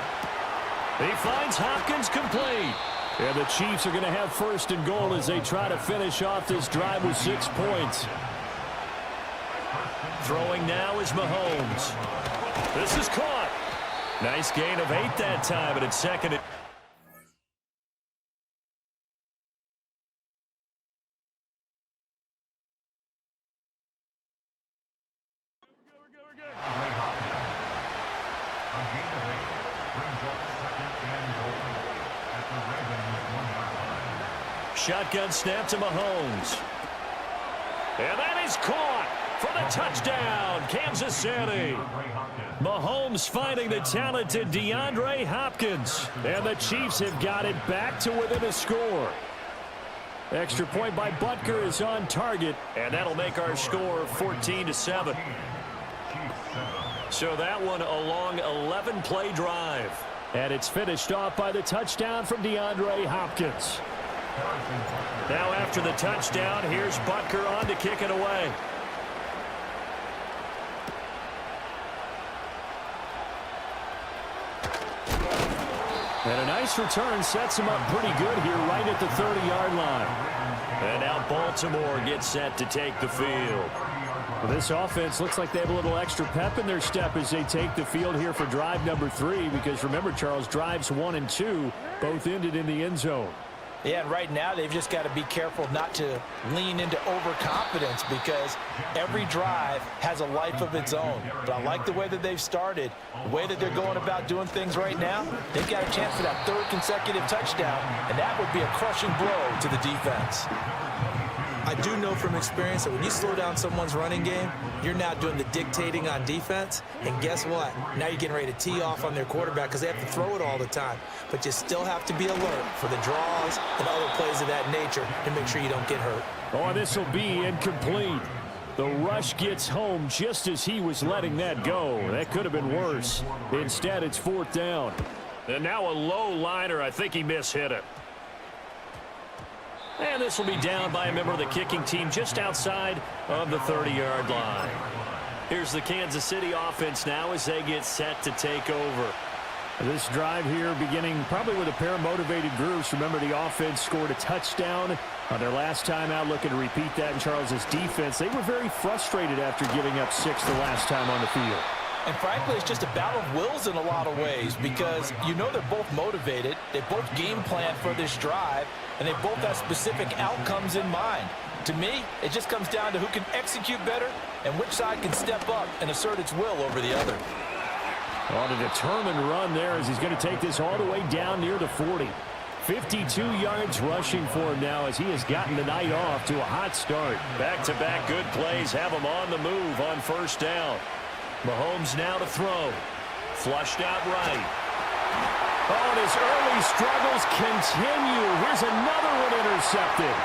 He finds Hopkins complete. And the Chiefs are going to have 1st and goal as they try to finish off this drive with 6 points. Throwing now is Mahomes. This is caught. Nice gain of 8 that time, and it's 2nd and... Shotgun snap to Mahomes. And that is caught for the touchdown, Kansas City. Mahomes finding the talented DeAndre Hopkins. And the Chiefs have got it back to within a score. Extra point by Butker is on target. And that'll make our score 14-7. So that one a long 11-play drive. And it's finished off by the touchdown from DeAndre Hopkins. Now after the touchdown, here's Butker on to kick it away. And a nice return sets him up pretty good here right at the 30-yard line. And now Baltimore gets set to take the field. Well, this offense looks like they have a little extra pep in their step as they take the field here for drive number 3, because remember, Charles, drives 1 and 2 both ended in the end zone. Yeah, and right now they've just got to be careful not to lean into overconfidence, because every drive has a life of its own. But I like the way that they've started, the way that they're going about doing things right now. They've got a chance for that 3rd consecutive touchdown, and that would be a crushing blow to the defense. I do know from experience that when you slow down someone's running game, you're now doing the dictating on defense. And guess what? Now you're getting ready to tee off on their quarterback because they have to throw it all the time. But you still have to be alert for the draws and other plays of that nature to make sure you don't get hurt. Oh, this will be incomplete. The rush gets home just as he was letting that go. That could have been worse. Instead, it's 4th down. And now a low liner. I think he mishit it. And this will be down by a member of the kicking team just outside of the 30-yard line. Here's the Kansas City offense now as they get set to take over. This drive here beginning probably with a pair of motivated groups. Remember, the offense scored a touchdown on their last time out, looking to repeat that in Charles's defense. They were very frustrated after giving up 6 the last time on the field. And frankly, it's just a battle of wills in a lot of ways, because you know they're both motivated, they both game plan for this drive, and they both have specific outcomes in mind. To me, it just comes down to who can execute better and which side can step up and assert its will over the other. On a determined run there as he's going to take this all the way down near the 40. 52 yards rushing for him now as he has gotten the night off to a hot start. Back-to-back good plays have him on the move on 1st down. Mahomes now to throw. Flushed out right. Oh, and his early struggles continue. Here's another one intercepted.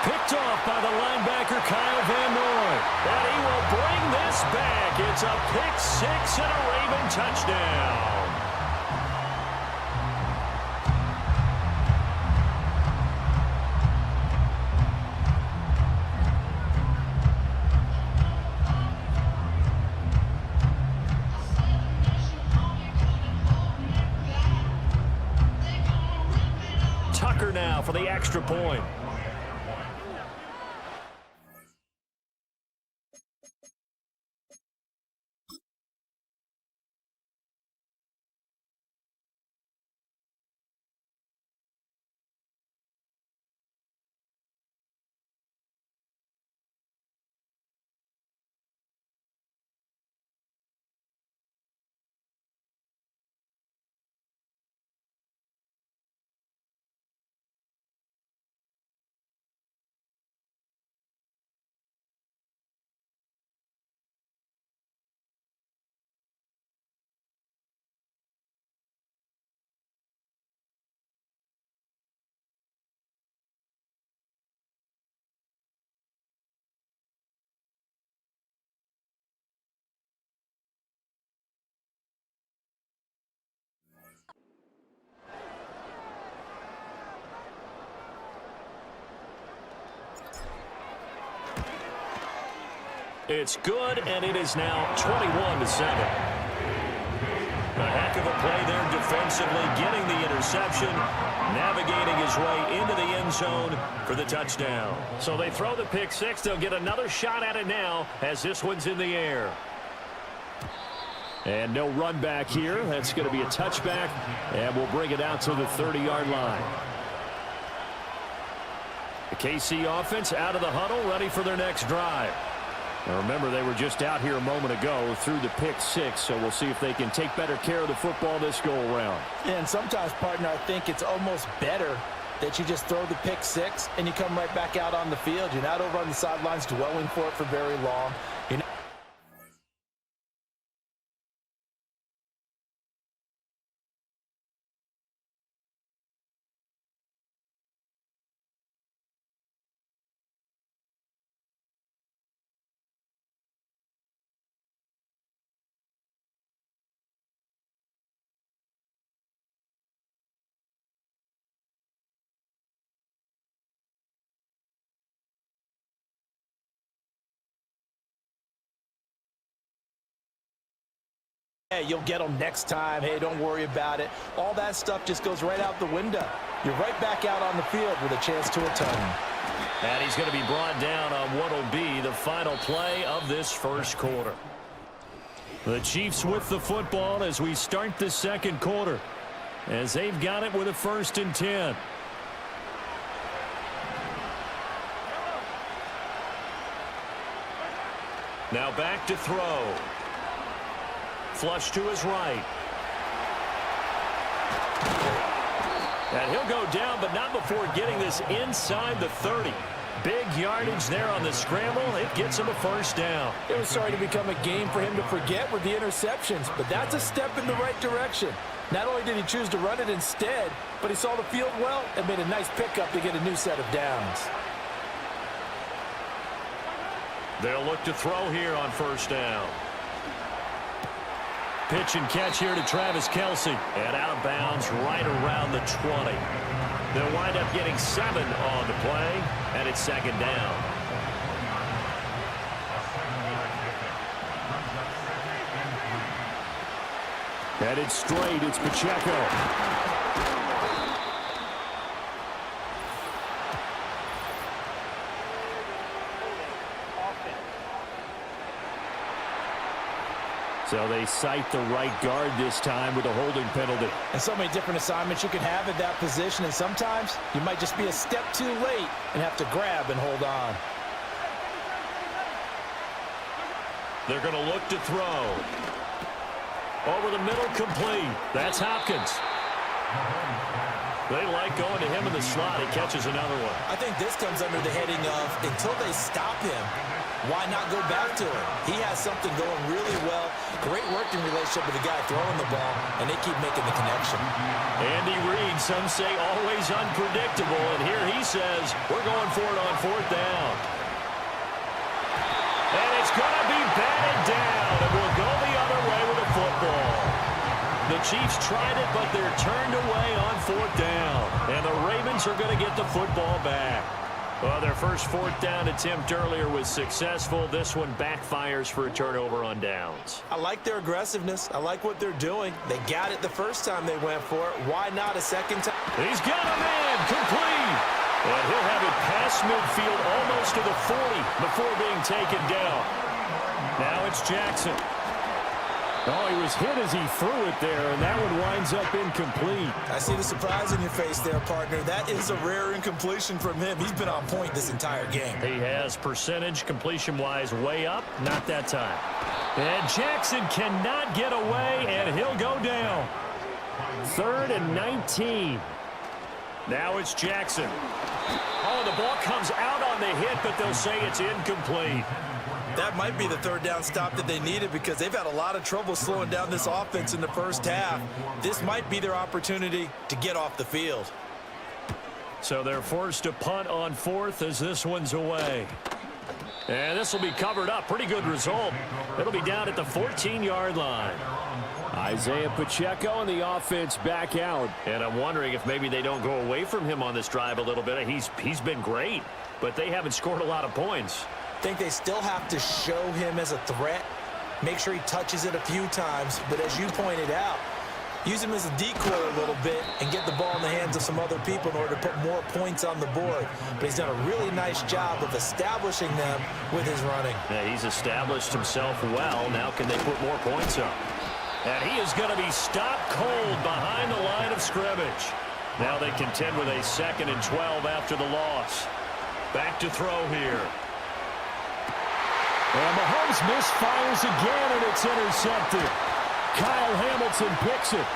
Picked off by the linebacker, Kyle Van Noy. And he will bring this back. It's a pick 6 and a Raven touchdown. Tucker now for the extra point. It's good, and it is now 21-7. A heck of a play there defensively, getting the interception, navigating his way into the end zone for the touchdown. So they throw the pick 6. They'll get another shot at it now as this one's in the air. And no run back here. That's going to be a touchback, and we'll bring it out to the 30-yard line. The KC offense out of the huddle, ready for their next drive. Now remember, they were just out here a moment ago through the pick 6, so we'll see if they can take better care of the football this go-around. And sometimes, partner, I think it's almost better that you just throw the pick 6 and you come right back out on the field. You're not over on the sidelines dwelling for it for very long. You're not Hey, you'll get them next time. Hey, don't worry about it. All that stuff just goes right out the window. You're right back out on the field with a chance to atone. And he's going to be brought down on what will be the final play of this first quarter. The Chiefs with the football as we start the second quarter, as they've got it with a 1st and 10. Now back to throw. Flush to his right. And he'll go down, but not before getting this inside the 30. Big yardage there on the scramble. It gets him a 1st down. It was starting to become a game for him to forget with the interceptions, but that's a step in the right direction. Not only did he choose to run it instead, but he saw the field well and made a nice pickup to get a new set of downs. They'll look to throw here on 1st down. Pitch and catch here to Travis Kelce. And out of bounds right around the 20. They'll wind up getting 7 on the play, and it's 2nd down. Headed straight, it's Pacheco. So they cite the right guard this time with a holding penalty. And so many different assignments you can have at that position, and sometimes you might just be a step too late and have to grab and hold on. They're going to look to throw. Over the middle, complete. That's Hopkins. They like going to him in the slot. He catches another one. I think this comes under the heading of until they stop him, why not go back to him? He has something going really well. Great working relationship with the guy throwing the ball, and they keep making the connection. Andy Reid, some say always unpredictable, and here he says, we're going for it on 4th down. And it's going to be batted down, and we'll go the other way with the football. The Chiefs tried it, but they're turned away on 4th down, and the Ravens are going to get the football back. Well, their first 4th down attempt earlier was successful. This one backfires for a turnover on downs. I like their aggressiveness. I like what they're doing. They got it the first time they went for it. Why not a second time? He's got a man, complete. And he'll have it past midfield almost to the 40 before being taken down. Now it's Jackson. Oh, he was hit as he threw it there, and that one winds up incomplete. I see the surprise in your face there, partner. That is a rare incompletion from him. He's been on point this entire game. He has percentage completion-wise way up, not that time. And Jackson cannot get away, and he'll go down. 3rd and 19. Now it's Jackson. Oh, the ball comes out on the hit, but they'll say it's incomplete. That might be the 3rd down stop that they needed because they've had a lot of trouble slowing down this offense in the first half. This might be their opportunity to get off the field. So they're forced to punt on 4th as this one's away. And this will be covered up. Pretty good result. It'll be down at the 14-yard line. Isaiah Pacheco and the offense back out. And I'm wondering if maybe they don't go away from him on this drive a little bit. He's been great, but they haven't scored a lot of points. I think they still have to show him as a threat, make sure he touches it a few times, but as you pointed out, use him as a decoy a little bit and get the ball in the hands of some other people in order to put more points on the board. But he's done a really nice job of establishing them with his running. Yeah, he's established himself well. Now can they put more points up? And he is going to be stopped cold behind the line of scrimmage. Now they contend with a 2nd and 12 after the loss. Back to throw here. And Mahomes misfires again, and it's intercepted. Kyle Hamilton picks it.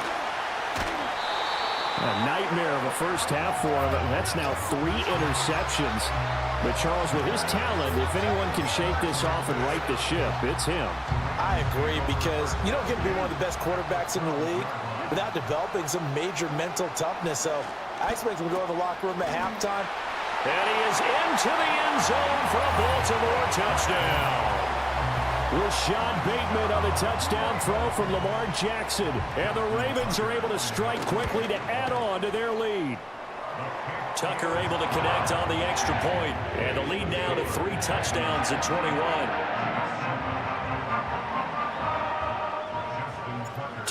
A nightmare of a first half for him. That's now 3 interceptions. But Charles, with his talent, if anyone can shake this off and right the ship, it's him. I agree, because you don't get to be one of the best quarterbacks in the league without developing some major mental toughness. So I expect him to go in the locker room at halftime. And he is into the end zone for a Baltimore touchdown. Rashad Bateman on the touchdown throw from Lamar Jackson. And the Ravens are able to strike quickly to add on to their lead. Tucker able to connect on the extra point. And the lead now to 3 touchdowns at 21.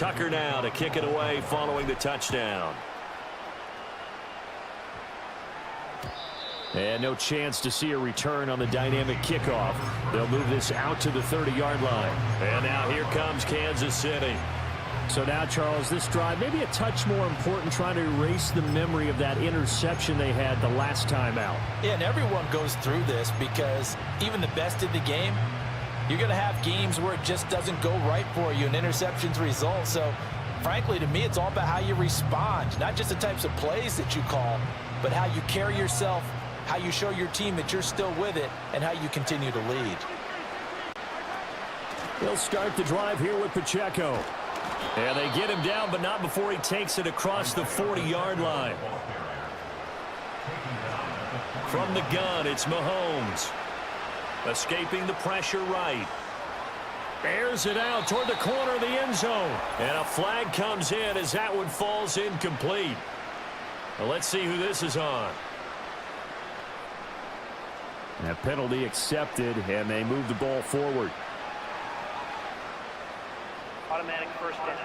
Tucker now to kick it away following the touchdown. And no chance to see a return on the dynamic kickoff. They'll move this out to the 30-yard line. And now here comes Kansas City. So now, Charles, this drive maybe a touch more important, trying to erase the memory of that interception they had the last time out. Yeah, and everyone goes through this because even the best in the game, you're going to have games where it just doesn't go right for you and interceptions result. So, frankly, to me, it's all about how you respond, not just the types of plays that you call, but how you carry yourself, how you show your team that you're still with it, and how you continue to lead. He'll start the drive here with Pacheco. And they get him down, but not before he takes it across the 40-yard line. From the gun, it's Mahomes. Escaping the pressure right. Airs it out toward the corner of the end zone. And a flag comes in as that one falls incomplete. Well, let's see who this is on. That penalty accepted, and they move the ball forward. Automatic first down.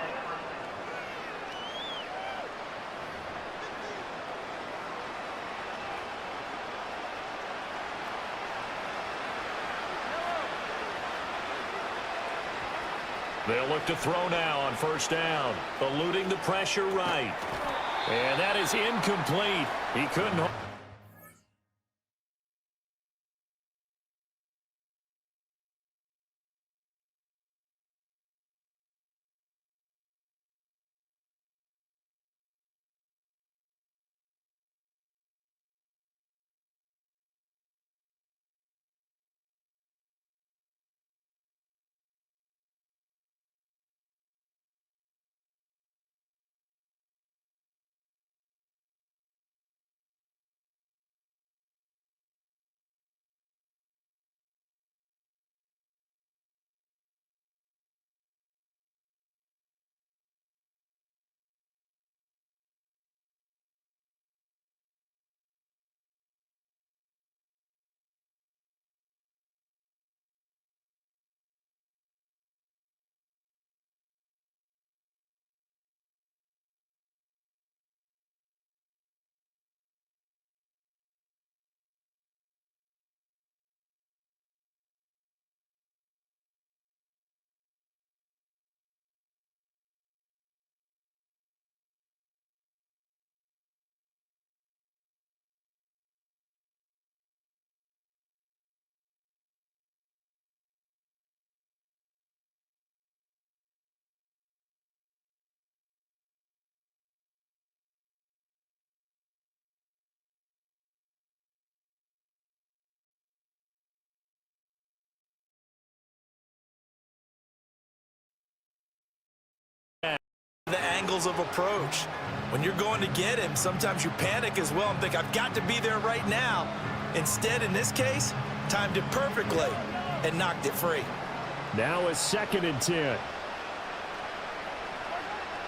They'll look to throw now on first down. Eluding the pressure right. And that is incomplete. He couldn't. The angles of approach. When you're going to get him, sometimes you panic as well and think, I've got to be there right now. Instead, in this case, timed it perfectly and knocked it free. Now a 2nd and 10.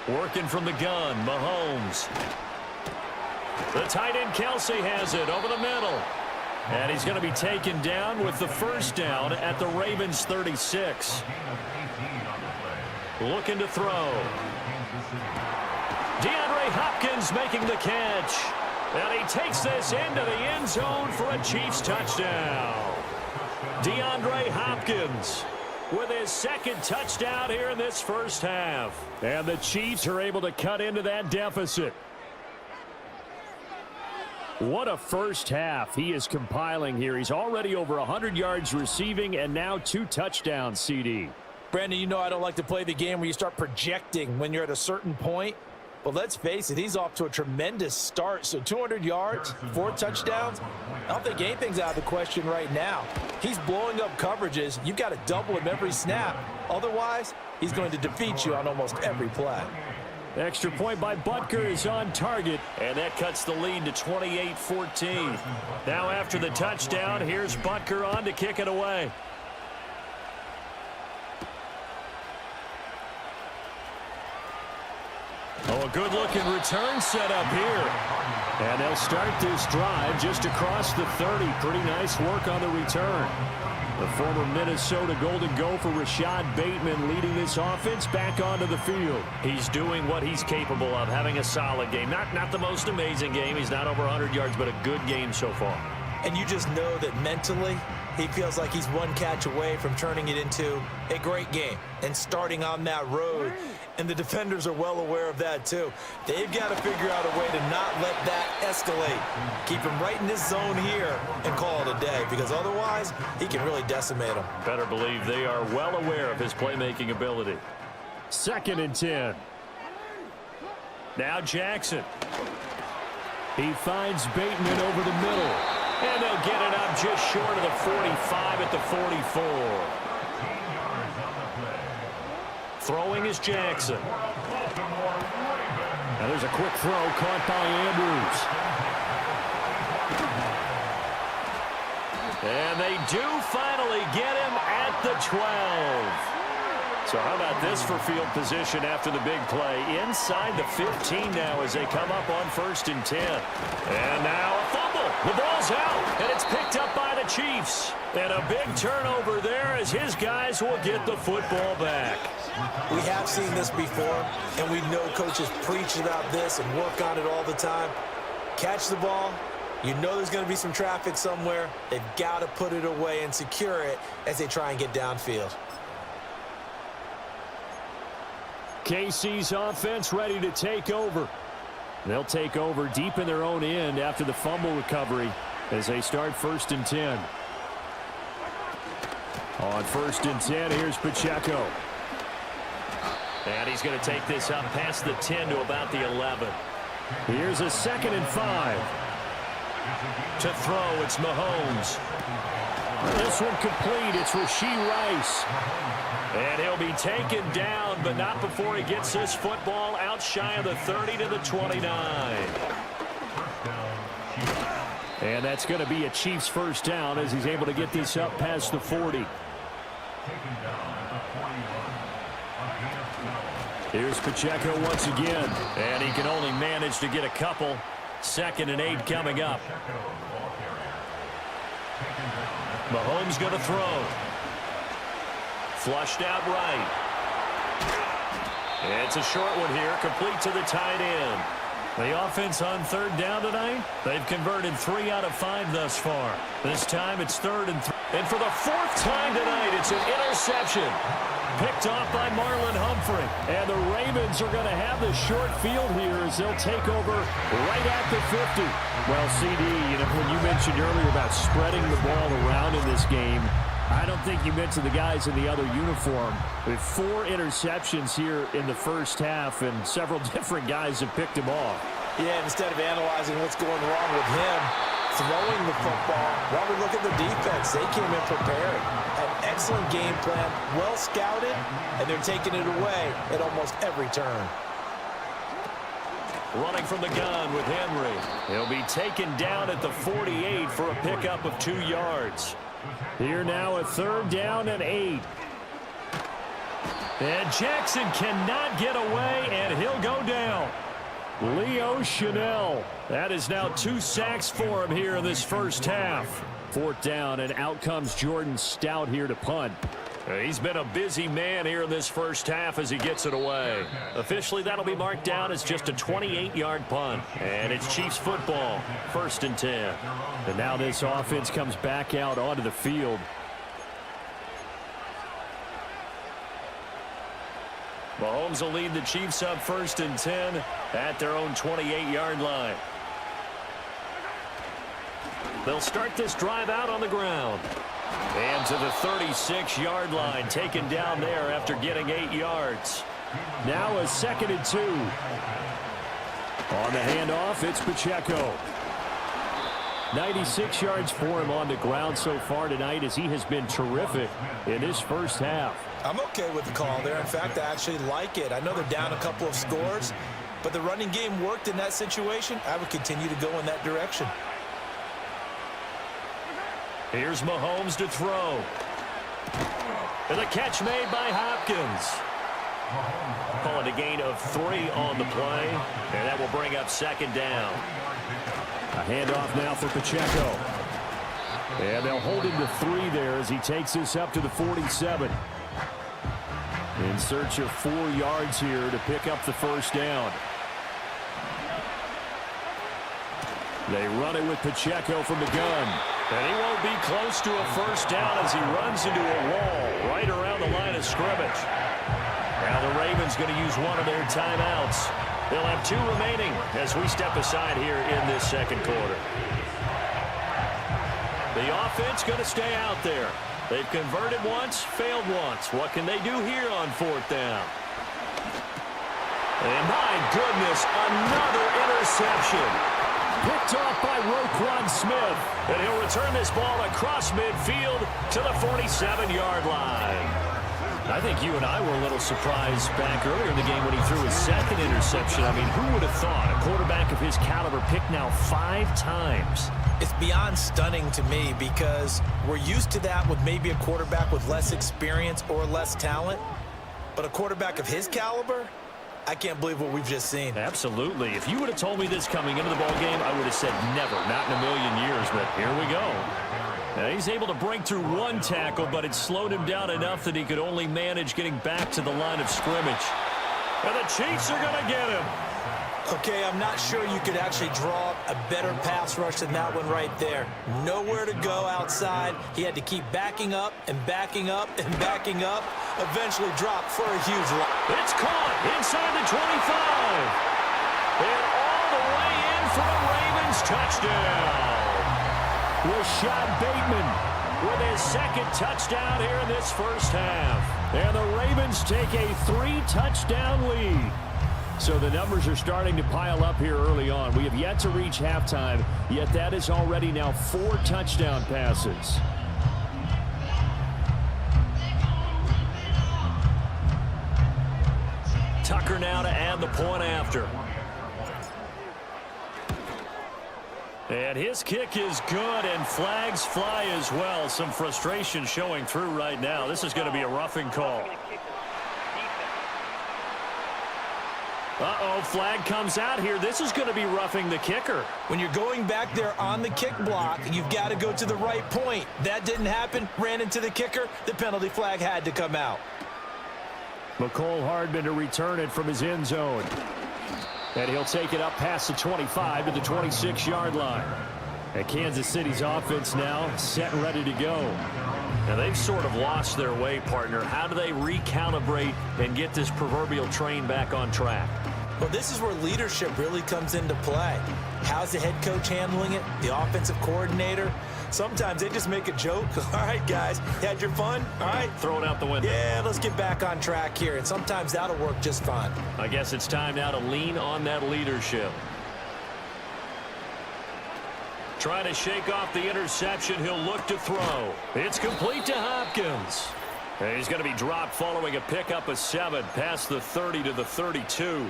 Working from the gun, Mahomes. The tight end Kelsey has it over the middle. And he's going to be taken down with the first down at the Ravens 36. Looking to throw. DeAndre Hopkins making the catch. And he takes this into the end zone for a Chiefs touchdown. DeAndre Hopkins with his 2nd touchdown here in this first half. And the Chiefs are able to cut into that deficit. What a first half he is compiling here. He's already over 100 yards receiving and now 2 touchdowns, CD. Brandon, you know I don't like to play the game where you start projecting when you're at a certain point. But let's face it, he's off to a tremendous start. So 200 yards, 4 touchdowns. I don't think anything's out of the question right now. He's blowing up coverages. You've got to double him every snap. Otherwise, he's going to defeat you on almost every play. Extra point by Butker is on target. And that cuts the lead to 28-14. Now after the touchdown, here's Butker on to kick it away. Oh, A good-looking return set up here. And they'll start this drive just across the 30. Pretty nice work on the return. The former Minnesota Golden Gopher Rashad Bateman leading this offense back onto the field. He's doing what he's capable of, having a solid game. Not the most amazing game. He's not over 100 yards, but a good game so far. And you just know that mentally, he feels like he's one catch away from turning it into a great game and starting on that road. And the defenders are well aware of that, too. They've got to figure out a way to not let that escalate. Keep him right in this zone here and call it a day, because otherwise, he can really decimate them. Better believe they are well aware of his playmaking ability. 2nd and 10. Now Jackson. He finds Bateman over the middle. And they'll get it up just short of the 45 at the 44. Throwing is Jackson. Now there's a quick throw caught by Andrews. And they do finally get him at the 12. So how about this for field position after the big play? Inside the 15 now as they come up on 1st and 10. And now a fumble. The ball's out, and it's picked up by the Chiefs. And a big turnover there as his guys will get the football back. We have seen this before, and we know coaches preach about this and work on it all the time. Catch the ball. You know there's going to be some traffic somewhere. They've got to put it away and secure it as they try and get downfield. KC's offense ready to take over. They'll take over deep in their own end after the fumble recovery as they start 1st and 10. On 1st and 10, here's Pacheco. And he's going to take this up past the 10 to about the 11. Here's a 2nd and 5. To throw, it's Mahomes. This one complete. It's Rashee Rice. And he'll be taken down, but not before he gets this football out shy of the 30 to the 29. And that's going to be a Chiefs 1st down as he's able to get this up past the 40. Here's Pacheco once again. And he can only manage to get a couple. 2nd and 8 coming up. Mahomes going to throw. Flushed out right. It's a short one here, complete to the tight end. The offense on 3rd down tonight, they've converted 3 out of 5 thus far. This time it's 3rd and 3. And for the 4th time tonight, it's an interception. Picked off by Marlon Humphrey. And the Ravens are going to have the short field here as they'll take over right at the 50. Well, CD, when you mentioned earlier about spreading the ball around in this game, I don't think you mentioned the guys in the other uniform. With 4 interceptions here in the 1st half, and several different guys have picked him off. Yeah, instead of analyzing what's going wrong with him, throwing the football, while we look at the defense, they came in prepared. An excellent game plan, well scouted, and they're taking it away at almost every turn. Running from the gun with Henry. He'll be taken down at the 48 for a pickup of 2 yards. Here now a 3rd down and 8. And Jackson cannot get away, and he'll go down. Leo Chanel. That is now 2 sacks for him here in this 1st half. 4th down, and out comes Jordan Stout here to punt. He's been a busy man here in this 1st half as he gets it away. Officially, that'll be marked down as just a 28-yard punt. And it's Chiefs football, 1st and 10. And now this offense comes back out onto the field. Mahomes will lead the Chiefs up 1st and 10 at their own 28-yard line. They'll start this drive out on the ground. And to the 36-yard line, taken down there after getting 8 yards. Now a 2nd and 2. On the handoff, it's Pacheco. 96 yards for him on the ground so far tonight as he has been terrific in this 1st half. I'm okay with the call there. In fact, I actually like it. I know they're down a couple of scores, but the running game worked in that situation. I would continue to go in that direction. Here's Mahomes to throw. And the catch made by Hopkins. Call it a gain of 3 on the play, and that will bring up second down. A handoff now for Pacheco. And they'll hold him to 3 there as he takes this up to the 47. In search of 4 yards here to pick up the first down. They run it with Pacheco from the gun. And he won't be close to a first down as he runs into a wall right around the line of scrimmage. Now the Ravens going to use one of their timeouts. They'll have 2 remaining as we step aside here in this second quarter. The offense going to stay out there. They've converted once, failed once. What can they do here on 4th down? And my goodness, another interception. Picked off by Roquan Smith. And he'll return this ball across midfield to the 47-yard line. I think you and I were a little surprised back earlier in the game when he threw his 2nd interception. I mean, who would have thought a quarterback of his caliber picked now 5 times? It's beyond stunning to me because we're used to that with maybe a quarterback with less experience or less talent. But a quarterback of his caliber, I can't believe what we've just seen. Absolutely. If you would have told me this coming into the ball game, I would have said never, not in a million years. But here we go. Now he's able to break through 1 tackle, but it slowed him down enough that he could only manage getting back to the line of scrimmage. And the Chiefs are going to get him. Okay, I'm not sure you could actually draw a better pass rush than that one right there. Nowhere to go outside. He had to keep backing up and backing up and backing up. Eventually dropped for a huge loss. It's caught inside the 25. And all the way in for a Ravens touchdown. Rashad Bateman with his 2nd touchdown here in this first half. And the Ravens take a 3-touchdown lead. So the numbers are starting to pile up here early on. We have yet to reach halftime, yet that is already now 4 touchdown passes. Tucker now to add the point after. And his kick is good, and flags fly as well. Some frustration showing through right now. This is going to be a roughing call. Uh-oh, flag comes out here. This is going to be roughing the kicker. When you're going back there on the kick block, you've got to go to the right point. That didn't happen. Ran into the kicker. The penalty flag had to come out. McCole Hardman to return it from his end zone. And he'll take it up past the 25 to the 26-yard line. And Kansas City's offense now set and ready to go. Now they've sort of lost their way, partner. How do they recalibrate and get this proverbial train back on track? Well, this is where leadership really comes into play. How's the head coach handling it? The offensive coordinator? Sometimes they just make a joke. All right, guys, you had your fun? All right. Throw it out the window. Yeah, let's get back on track here. And sometimes that'll work just fine. I guess it's time now to lean on that leadership. Trying to shake off the interception. He'll look to throw. It's complete to Hopkins. And he's going to be dropped following a pickup of 7 past the 30 to the 32.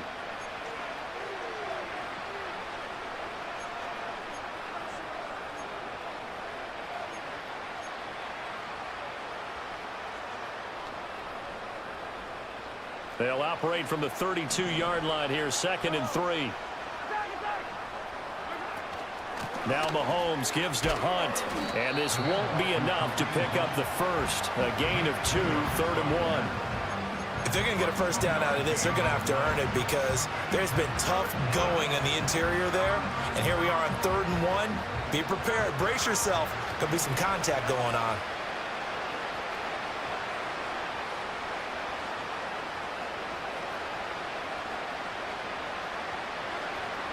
They'll operate from the 32-yard line here, 2nd and 3. Now Mahomes gives to Hunt, and this won't be enough to pick up the first. A gain of 2, 3rd and 1. If they're going to get a first down out of this, they're going to have to earn it because there's been tough going in the interior there. And here we are on 3rd and 1. Be prepared. Brace yourself. There'll be some contact going on.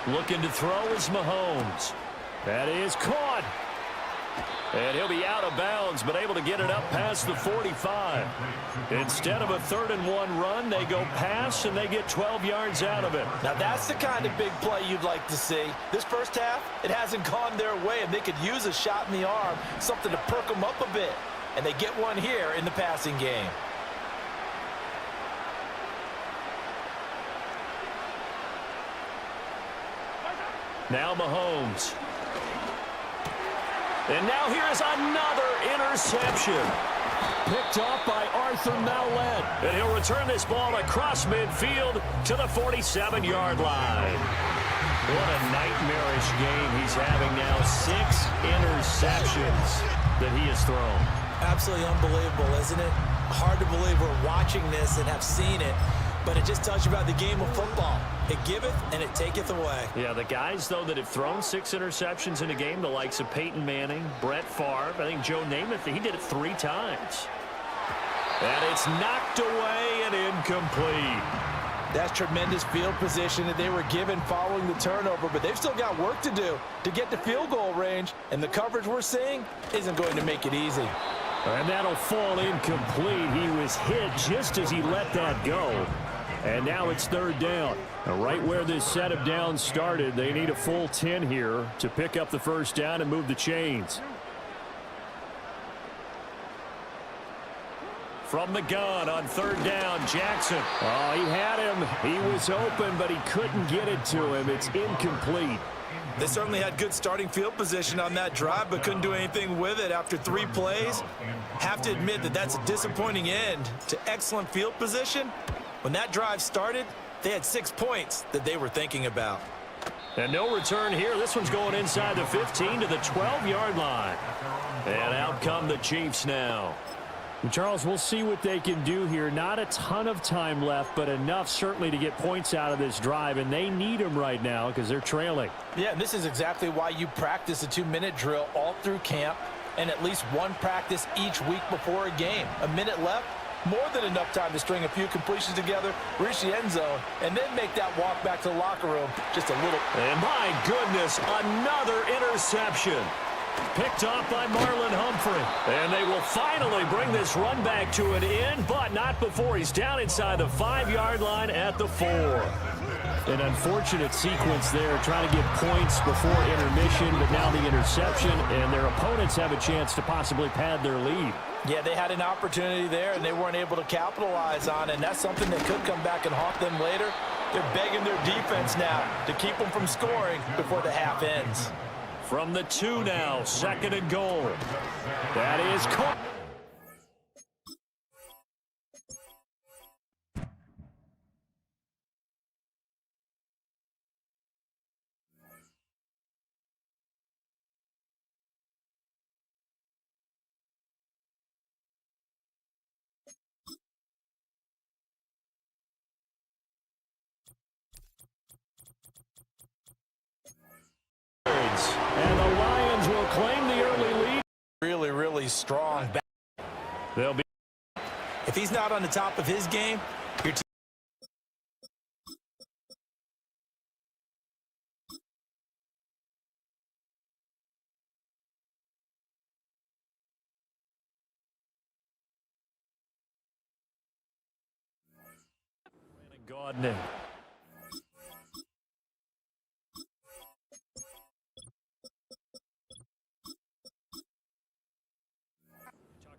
Looking to throw is Mahomes. That is caught. And he'll be out of bounds, but able to get it up past the 45. Instead of a 3rd and 1 run, they go pass, and they get 12 yards out of it. Now, that's the kind of big play you'd like to see. This first half, it hasn't gone their way, and they could use a shot in the arm, something to perk them up a bit. And they get one here in the passing game. Now Mahomes. And now here's another interception. Picked off by Arthur Mallett. And he'll return this ball across midfield to the 47-yard line. What a nightmarish game he's having now. 6 interceptions that he has thrown. Absolutely unbelievable, isn't it? Hard to believe we're watching this and have seen it, but it just tells you about the game of football. It giveth and it taketh away. Yeah, the guys, though, that have thrown 6 interceptions in a game, the likes of Peyton Manning, Brett Favre, I think Joe Namath, he did it 3 times. And it's knocked away and incomplete. That's tremendous field position that they were given following the turnover, but they've still got work to do to get to field goal range, and the coverage we're seeing isn't going to make it easy. And that'll fall incomplete. He was hit just as he let that go. And now it's 3rd down. Now, right where this set of downs started, they need a full 10 here to pick up the 1st down and move the chains. From the gun on 3rd down, Jackson. Oh, he had him. He was open, but he couldn't get it to him. It's incomplete. They certainly had good starting field position on that drive, but couldn't do anything with it after 3 plays. Have to admit that that's a disappointing end to excellent field position. When that drive started, they had 6 points that they were thinking about. And no return here. This one's going inside the 15 to the 12-yard line. And out come the Chiefs now. Charles, we'll see what they can do here. Not a ton of time left, but enough certainly to get points out of this drive, and they need them right now because they're trailing. Yeah, and this is exactly why you practice a 2-minute drill all through camp and at least one practice each week before a game. A minute left, more than enough time to string a few completions together, reach the end zone, and then make that walk back to the locker room just a little. And my goodness, another interception. Picked off by Marlon Humphrey. And they will finally bring this run back to an end, but not before he's down inside the 5-yard line at the 4. An unfortunate sequence there, trying to get points before intermission, but now the interception, and their opponents have a chance to possibly pad their lead. Yeah, they had an opportunity there, and they weren't able to capitalize on it, and that's something that could come back and haunt them later. They're begging their defense now to keep them from scoring before the half ends. From the 2 now, 2nd and goal. That is caught. And the Lions will claim the early lead. Really, really strong. They'll be. If he's not on the top of his game, your team. Gardner.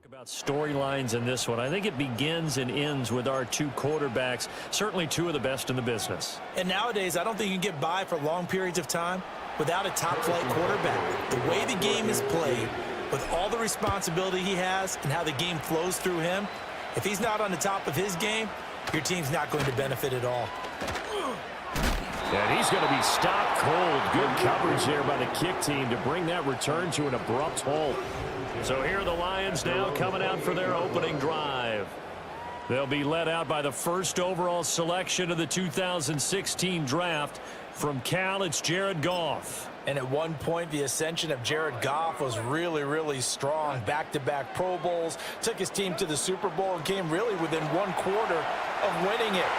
About storylines in this one. I think it begins and ends with our 2 quarterbacks, certainly 2 of the best in the business. And nowadays, I don't think you can get by for long periods of time without a top-flight quarterback. The way the game is played, with all the responsibility he has and how the game flows through him, if he's not on the top of his game, your team's not going to benefit at all. And he's going to be stopped cold. Good coverage there by the kick team to bring that return to an abrupt halt. So here are the Lions now coming out for their opening drive. They'll be led out by the 1st overall selection of the 2016 draft. From Cal, it's Jared Goff. And at one point, the ascension of Jared Goff was really, really strong. Back-to-back Pro Bowls, took his team to the Super Bowl, and came really within 1 quarter of winning it.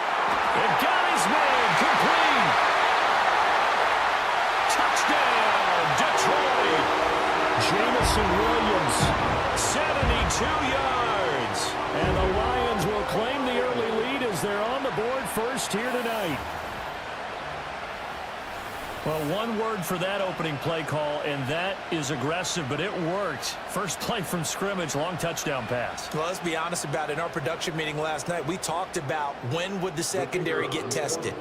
And got his man complete. Touchdown, Detroit. Jamison Williams, 72 yards. And the Lions will claim the early lead as they're on the board first here tonight. Well, one word for that opening play call, and that is aggressive, but it worked. First play from scrimmage, long touchdown pass. Well, let's be honest about it. In our production meeting last night, we talked about when would the secondary get tested.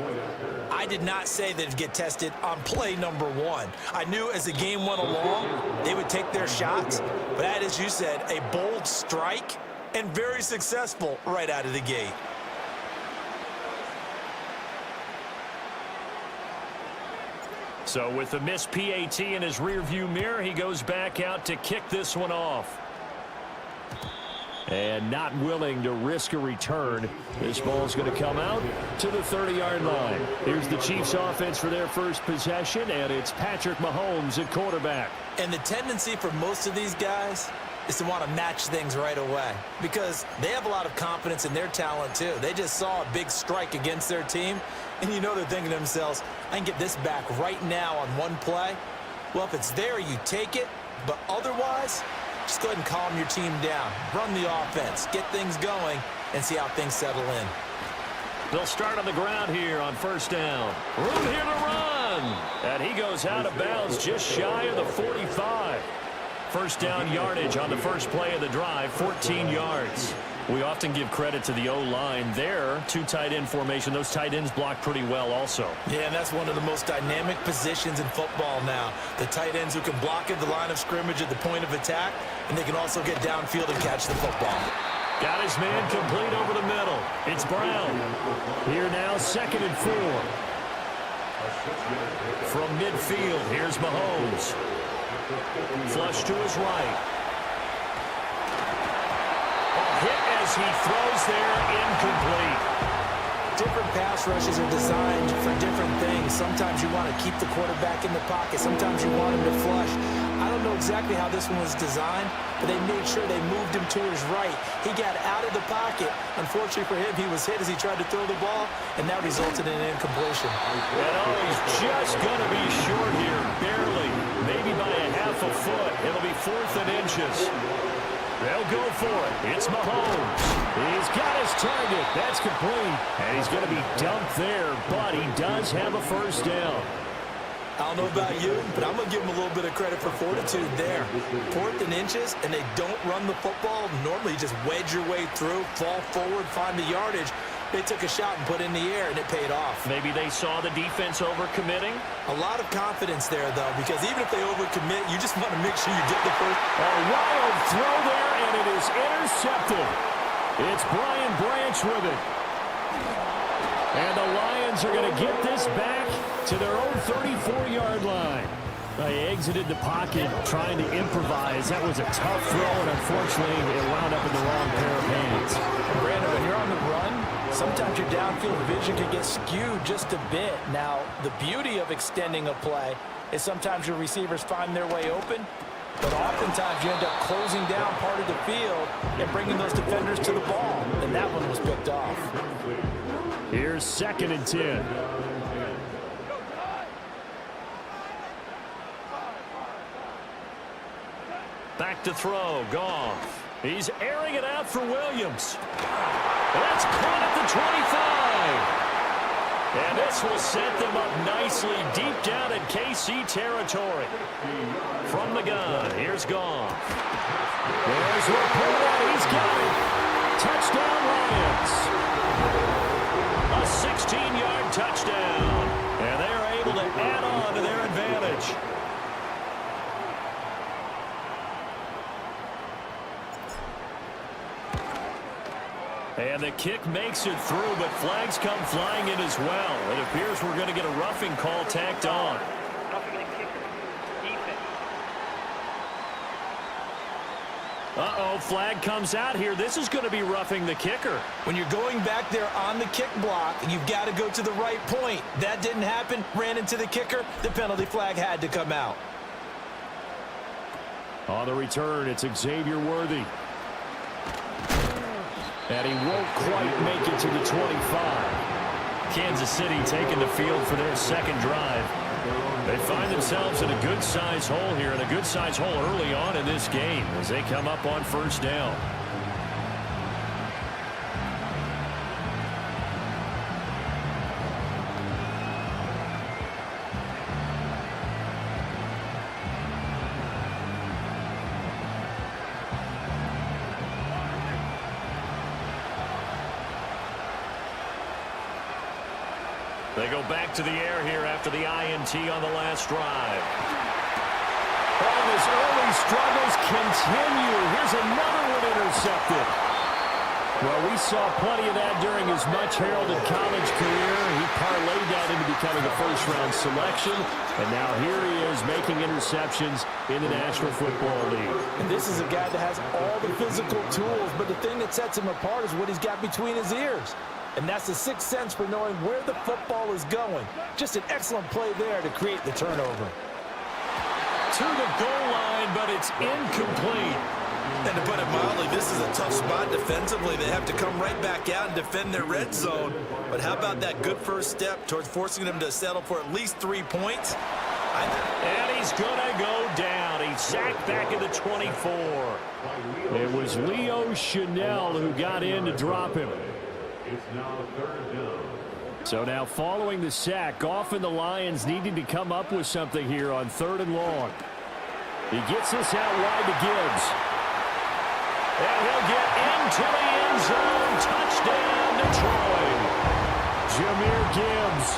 I did not say that it'd get tested on play number 1. I knew as the game went along, they would take their shots. But that, as you said, a bold strike and very successful right out of the gate. So with the missed PAT in his rearview mirror, he goes back out to kick this one off. And not willing to risk a return. This ball's going to come out to the 30-yard line. Here's the Chiefs offense for their first possession, and it's Patrick Mahomes at quarterback. And the tendency for most of these guys is to want to match things right away because they have a lot of confidence in their talent too. They just saw a big strike against their team, and you know they're thinking to themselves, I can get this back right now on one play. Well, if it's there, you take it, but otherwise, just go ahead and calm your team down. Run the offense, get things going, and see how things settle in. They'll start on the ground here on first down. Room here to run. And he goes out of bounds just shy of the 45. First down yardage on the first play of the drive, 14 yards. We often give credit to the O-line there. 2 tight end formation. Those tight ends block pretty well also. Yeah, and that's one of the most dynamic positions in football now. The tight ends who can block at the line of scrimmage at the point of attack, and they can also get downfield and catch the football. Got his man complete over the middle. It's Brown. Here now, 2nd and 4. From midfield, here's Mahomes. Flush to his right. Hit as he throws there, incomplete. Different pass rushes are designed for different things. Sometimes you want to keep the quarterback in the pocket. Sometimes you want him to flush. I don't know exactly how this one was designed, but they made sure they moved him to his right. He got out of the pocket. Unfortunately for him, he was hit as he tried to throw the ball, and that resulted in an incompletion. And he's just going to be short here, barely. Maybe by a half a foot. It'll be 4th and inches. They'll go for it. It's Mahomes. He's got his target. That's complete. And he's going to be dumped there, but he does have a first down. I don't know about you, but I'm going to give him a little bit of credit for fortitude there. 4th and inches, and they don't run the football. Normally, you just wedge your way through, fall forward, find the yardage. They took a shot and put it in the air, and it paid off. Maybe they saw the defense overcommitting. A lot of confidence there, though, because even if they overcommit, you just want to make sure you get the first. A wild throw there, and it is intercepted. It's Brian Branch with it. And the Lions are going to get this back to their own 34-yard line. They exited the pocket trying to improvise. That was a tough throw, and unfortunately, it wound up in the wrong pair of hands. Brandon, when you're on the run, sometimes your downfield vision can get skewed just a bit. Now, the beauty of extending a play is sometimes your receivers find their way open, but oftentimes you end up closing down part of the field and bringing those defenders to the ball, and that one was picked off. Here's 2nd and 10. Back to throw, Goff. He's airing it out for Williams. That's caught at the 25. And this will set them up nicely deep down in KC territory. From the gun, here's Goff. There's Laporta. He's got it. Touchdown, Lions. A 16-yard touchdown. And they're able to add on to their advantage. And the kick makes it through, but flags come flying in as well. It appears we're going to get a roughing call tacked on. Roughing the kicker. Defense. Uh-oh, flag comes out here. This is going to be roughing the kicker. When you're going back there on the kick block, you've got to go to the right point. That didn't happen. Ran into the kicker. The penalty flag had to come out. On the return, it's Xavier Worthy. And he won't quite make it to the 25. Kansas City taking the field for their second drive. They find themselves in a good-sized hole here, and a good-sized hole early on in this game as they come up on first down. They go back to the air here after the INT on the last drive. Oh, his early struggles continue. Here's another one intercepted. Well, we saw plenty of that during his much-heralded college career. He parlayed that into becoming a first-round selection, and now here he is making interceptions in the National Football League. And this is a guy that has all the physical tools, but the thing that sets him apart is what he's got between his ears. And that's the sixth sense for knowing where the football is going. Just an excellent play there to create the turnover. To the goal line, but it's incomplete. And to put it mildly, this is a tough spot defensively. They have to come right back out and defend their red zone. But how about that good first step towards forcing them to settle for at least 3 points? And he's going to go down. He's sacked back at the 24. It was Leo Chanel who got in to drop him. It's now 3rd down. So now following the sack, Goff and the Lions needing to come up with something here on 3rd and long. He gets this out wide to Gibbs. And he'll get into the end zone. Touchdown, Detroit. Jahmyr Gibbs.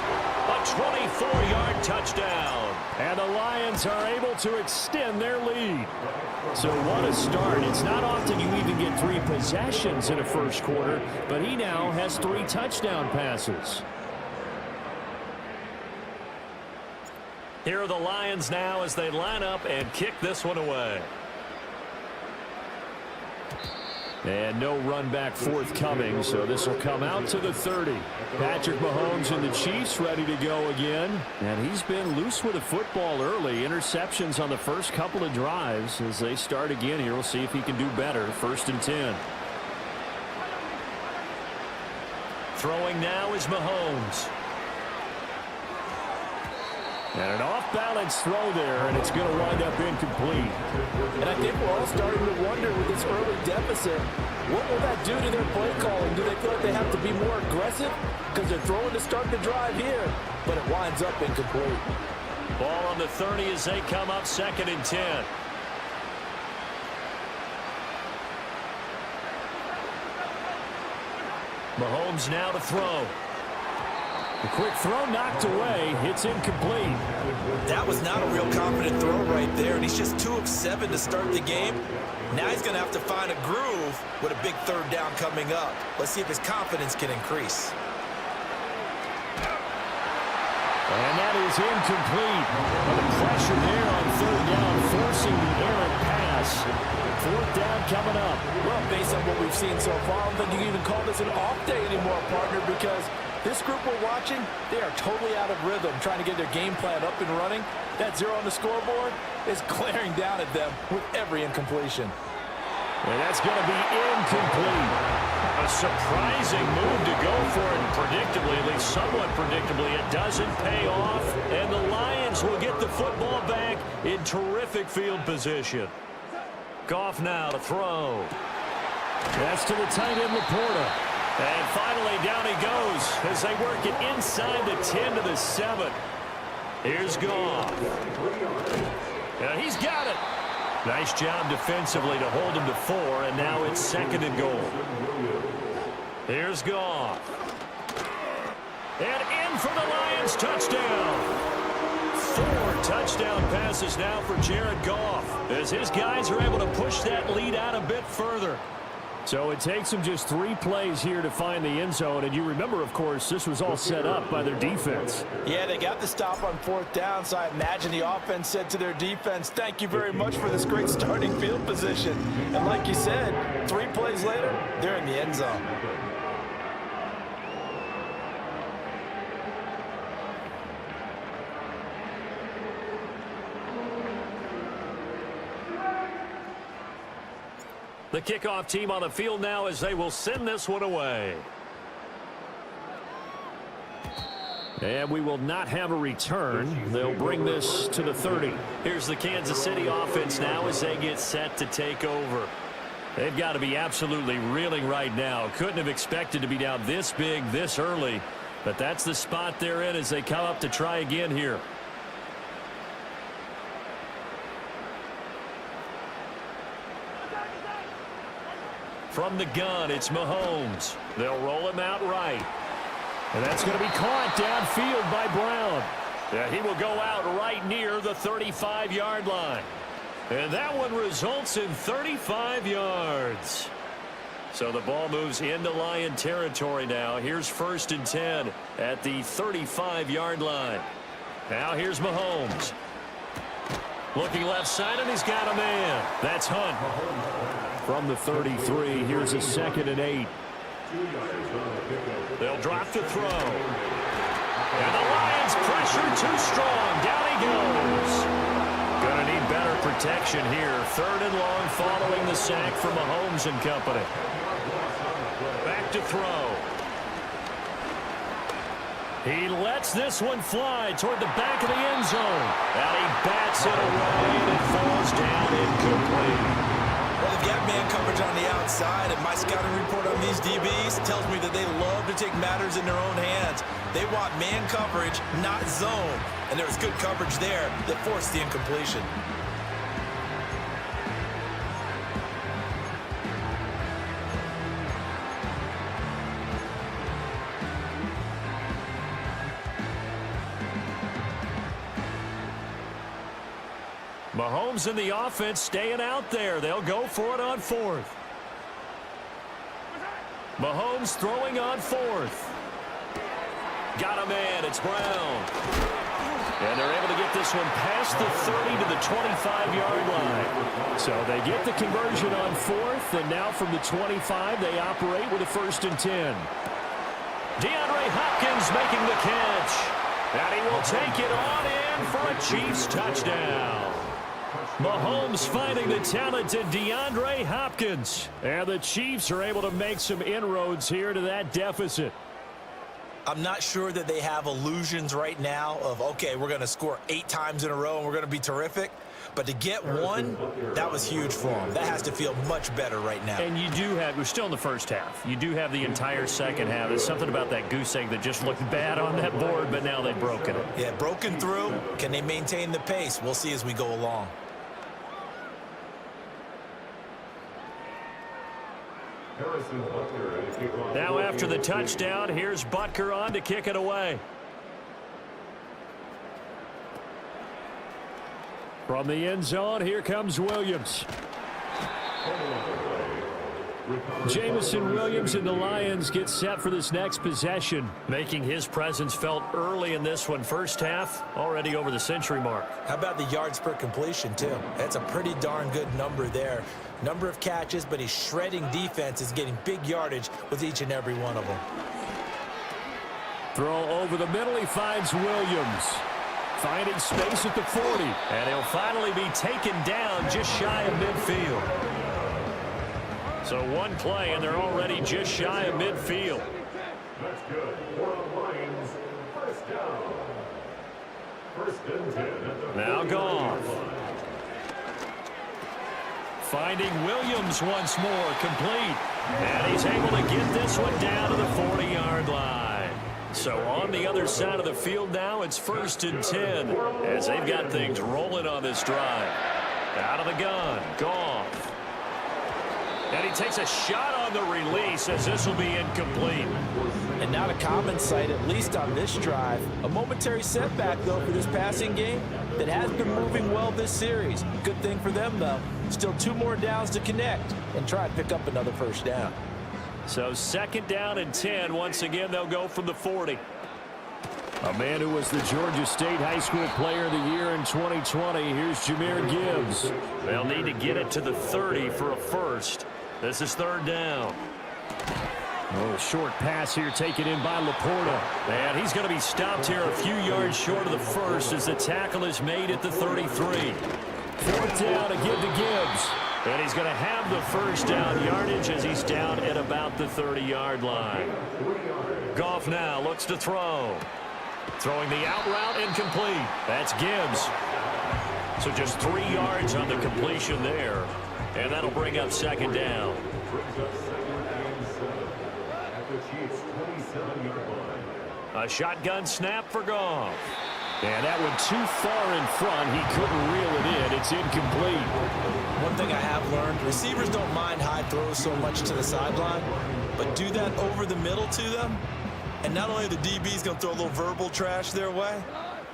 A 24-yard touchdown. And the Lions are able to extend their lead. So what a start. It's not often you even get 3 possessions in a first quarter, but he now has 3 touchdown passes. Here are the Lions now as they line up and kick this one away. And no run back forthcoming, so this will come out to the 30. Patrick Mahomes and the Chiefs ready to go again. And he's been loose with the football early. Interceptions on the first couple of drives. As they start again here, we'll see if he can do better. 1st and 10. Throwing now is Mahomes. And an off-balance throw there, and it's going to wind up incomplete. And I think we're all starting to wonder with this early deficit, what will that do to their play calling? Do they feel like they have to be more aggressive? Because they're throwing to start the drive here, but it winds up incomplete. Ball on the 30 as they come up 2nd and 10. Mahomes now to throw. The quick throw knocked away. It's incomplete. That was not a real confident throw right there, and he's just 2 of 7 to start the game. Now he's going to have to find a groove with a big 3rd down coming up. Let's see if his confidence can increase. And that is incomplete. And the pressure there on 3rd down, forcing the errant pass. 4th down coming up. Well, based on what we've seen so far, I don't think you can even call this an off day anymore, partner, because this group we're watching, they are totally out of rhythm, trying to get their game plan up and running. That 0 on the scoreboard is glaring down at them with every incompletion. And that's going to be incomplete. A surprising move to go for it, and predictably, at least somewhat predictably, it doesn't pay off, and the Lions will get the football back in terrific field position. Goff now to throw. That's to the tight end, Laporta. And finally, down he goes as they work it inside the 10 to the 7. Here's Goff. And he's got it. Nice job defensively to hold him to 4, and now it's 2nd and goal. Here's Goff. And in for the Lions, touchdown. 4 touchdown passes now for Jared Goff as his guys are able to push that lead out a bit further. So it takes them just 3 plays here to find the end zone. And you remember, of course, this was all set up by their defense. Yeah, they got the stop on 4th down, so I imagine the offense said to their defense, thank you very much for this great starting field position. And like you said, 3 plays later, they're in the end zone. The kickoff team on the field now as they will send this one away. And we will not have a return. They'll bring this to the 30. Here's the Kansas City offense now as they get set to take over. They've got to be absolutely reeling right now. Couldn't have expected to be down this big this early. But that's the spot they're in as they come up to try again here. From the gun, it's Mahomes. They'll roll him out right. And that's going to be caught downfield by Brown. Yeah, he will go out right near the 35-yard line. And that one results in 35 yards. So the ball moves into Lion territory now. Here's 1st and 10 at the 35-yard line. Now here's Mahomes. Looking left side, and he's got a man. That's Hunt. From the 33, here's a 2nd and 8. They'll drop to throw. And the Lions pressure too strong. Down he goes. Gonna need better protection here. 3rd and long following the sack from Mahomes and company. Back to throw. He lets this one fly toward the back of the end zone. And he bats it away, and it falls down incomplete. Well, they've got man coverage on the outside, and my scouting report on these DBs tells me that they love to take matters in their own hands. They want man coverage, not zone. And there was good coverage there that forced the incompletion. Mahomes and the offense staying out there. They'll go for it on 4th. Mahomes throwing on 4th. Got a man. It's Brown. And they're able to get this one past the 30 to the 25-yard line. So they get the conversion on 4th, and now from the 25, they operate with a 1st and 10. DeAndre Hopkins making the catch. And he will take it on in for a Chiefs touchdown. Mahomes finding the talented DeAndre Hopkins. And the Chiefs are able to make some inroads here to that deficit. I'm not sure that they have illusions right now of, okay, we're going to score 8 times in a row and we're going to be terrific. But to get one, that was huge for them. That has to feel much better right now. And you do have, we're still in the first half. You do have the entire second half. There's something about that goose egg that just looked bad on that board, but now they've broken it. Yeah, broken through. Can they maintain the pace? We'll see as we go along. Now after the touchdown, here's Butker on to kick it away. From the end zone, here comes Williams. Jamison Williams and the Lions get set for this next possession. Making his presence felt early in this one. First half, already over the century mark. How about the yards per completion, too? That's a pretty darn good number there. Number of catches, but he's shredding defense, is getting big yardage with each and every one of them. Throw over the middle, he finds Williams. Finding space at the 40. And he'll finally be taken down just shy of midfield. So one play, and they're already just shy of midfield. That's good. For the Lions, first down. 1st and 10 at the Now Goff. Finding Williams once more, complete. And he's able to get this one down to the 40-yard line. So on the other side of the field now, it's 1st and 10 as they've got things rolling on this drive. Out of the gun, Goff. And he takes a shot on the release as this will be incomplete. And not a common sight, at least on this drive. A momentary setback, though, for this passing game that has been moving well this series. Good thing for them, though. Still 2 more downs to connect and try and pick up another first down. So 2nd down and 10. Once again, they'll go from the 40. A man who was the Georgia State High School Player of the Year in 2020. Here's Jahmyr Gibbs. They'll need to get it to the 30 for a first. This is 3rd down. A little short pass here taken in by Laporta. And he's going to be stopped here a few yards short of the first as the tackle is made at the 33. 4th down to give to Gibbs. And he's going to have the first down yardage as he's down at about the 30-yard line. Goff now looks to throw. Throwing the out route incomplete. That's Gibbs. So just 3 yards on the completion there. And that'll bring up 2nd down. A shotgun snap for Goff. And that one too far in front. He couldn't reel it in. It's incomplete. One thing I have learned, receivers don't mind high throws so much to the sideline, but do that over the middle to them, And not only are the DBs going to throw a little verbal trash their way,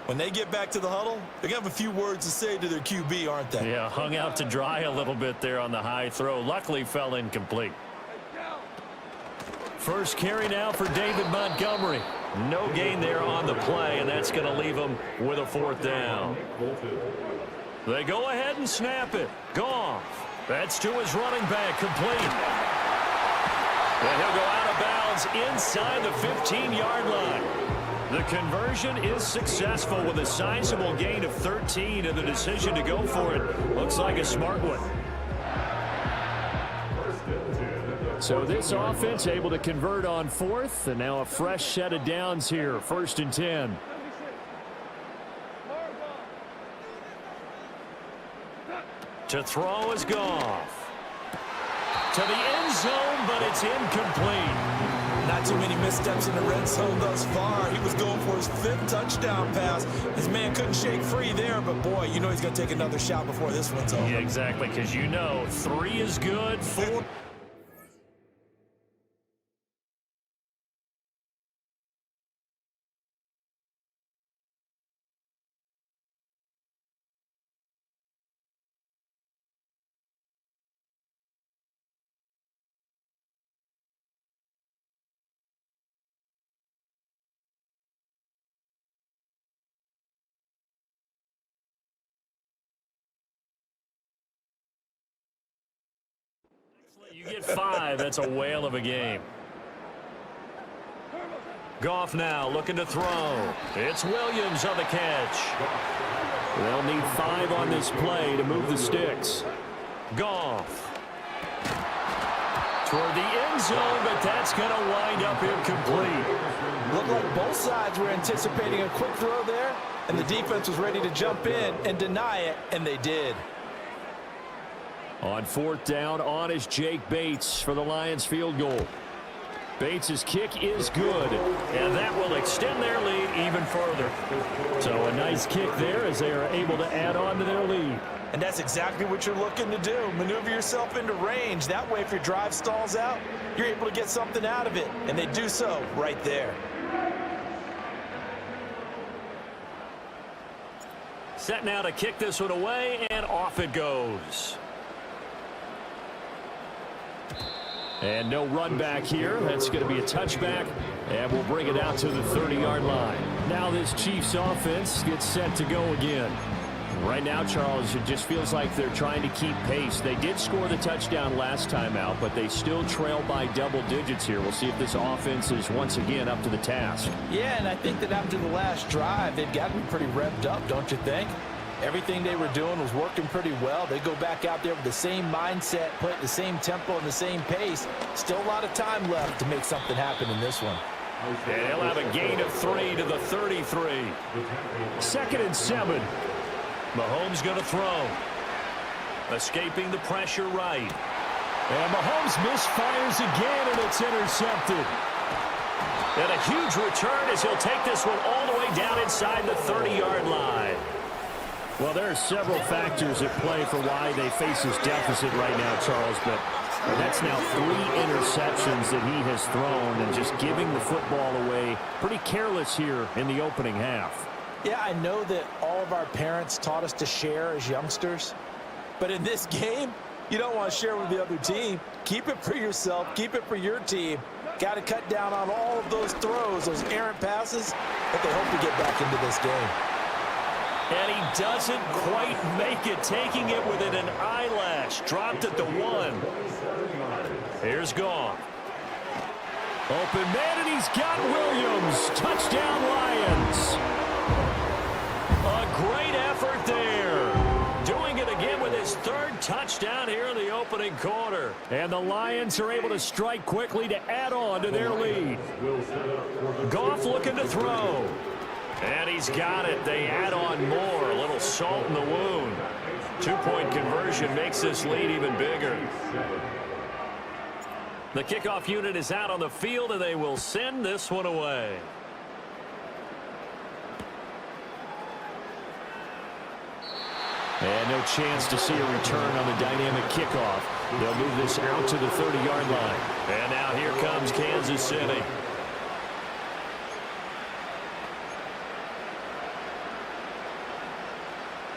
when they get back to the huddle, they're going to have a few words to say to their QB, aren't they? Yeah, hung out to dry a little bit there on the high throw. Luckily fell incomplete. First carry now for David Montgomery. No gain there on the play, and that's going to leave him with a 4th down. They go ahead and snap it. Goff. That's to his running back, complete. And he'll go out of bounds inside the 15-yard line. The conversion is successful with a sizable gain of 13, and the decision to go for it looks like a smart one. So this offense able to convert on 4th, and now a fresh set of downs here, 1st and 10. To throw is Goff. To the end zone, but it's incomplete. Not too many missteps in the red zone thus far. He was going for his 5th touchdown pass. His man couldn't shake free there, but boy, you know he's going to take another shot before this one's over. Yeah, exactly, because you know 3 is good, 4... You get 5. That's a whale of a game. Goff now looking to throw. It's Williams on the catch. They'll need 5 on this play to move the sticks. Goff. Toward the end zone, but that's going to wind up incomplete. Looked like both sides were anticipating a quick throw there, and the defense was ready to jump in and deny it, and they did. On 4th down, on is Jake Bates for the Lions field goal. Bates' kick is good, and that will extend their lead even further. So a nice kick there as they are able to add on to their lead. And that's exactly what you're looking to do. Maneuver yourself into range. That way, if your drive stalls out, you're able to get something out of it. And they do so right there. Set now to kick this one away, and off it goes. And no run back here. That's going to be a touchback, and we'll bring it out to the 30-yard line. Now this Chiefs offense gets set to go again. Right now, Charles, it just feels like they're trying to keep pace. They did score the touchdown last time out, but they still trail by double digits here. We'll see if this offense is once again up to the task. Yeah, and I think that after the last drive, they've got to be pretty revved up, don't you think? Everything they were doing was working pretty well. They go back out there with the same mindset, play at the same tempo and the same pace. Still a lot of time left to make something happen in this one. And he'll have a gain of 3 to the 33. 2nd and 7. Mahomes going to throw. Escaping the pressure right. And Mahomes misfires again, and it's intercepted. And a huge return as he'll take this one all the way down inside the 30-yard line. Well, there are several factors at play for why they face this deficit right now, Charles, but that's now 3 interceptions that he has thrown and just giving the football away pretty careless here in the opening half. Yeah, I know that all of our parents taught us to share as youngsters, but in this game, you don't want to share with the other team. Keep it for yourself. Keep it for your team. Got to cut down on all of those throws, those errant passes that they hope to get back into this game. And he doesn't quite make it, taking it within an eyelash. Dropped at the 1. Here's Goff. Open man, and he's got Williams. Touchdown, Lions. A great effort there. Doing it again with his 3rd touchdown here in the opening quarter. And the Lions are able to strike quickly to add on to their lead. Goff looking to throw. And he's got it. They add on more. A little salt in the wound. 2-point conversion makes this lead even bigger. The kickoff unit is out on the field, and they will send this one away. And no chance to see a return on the dynamic kickoff. They'll move this out to the 30-yard line. And now here comes Kansas City.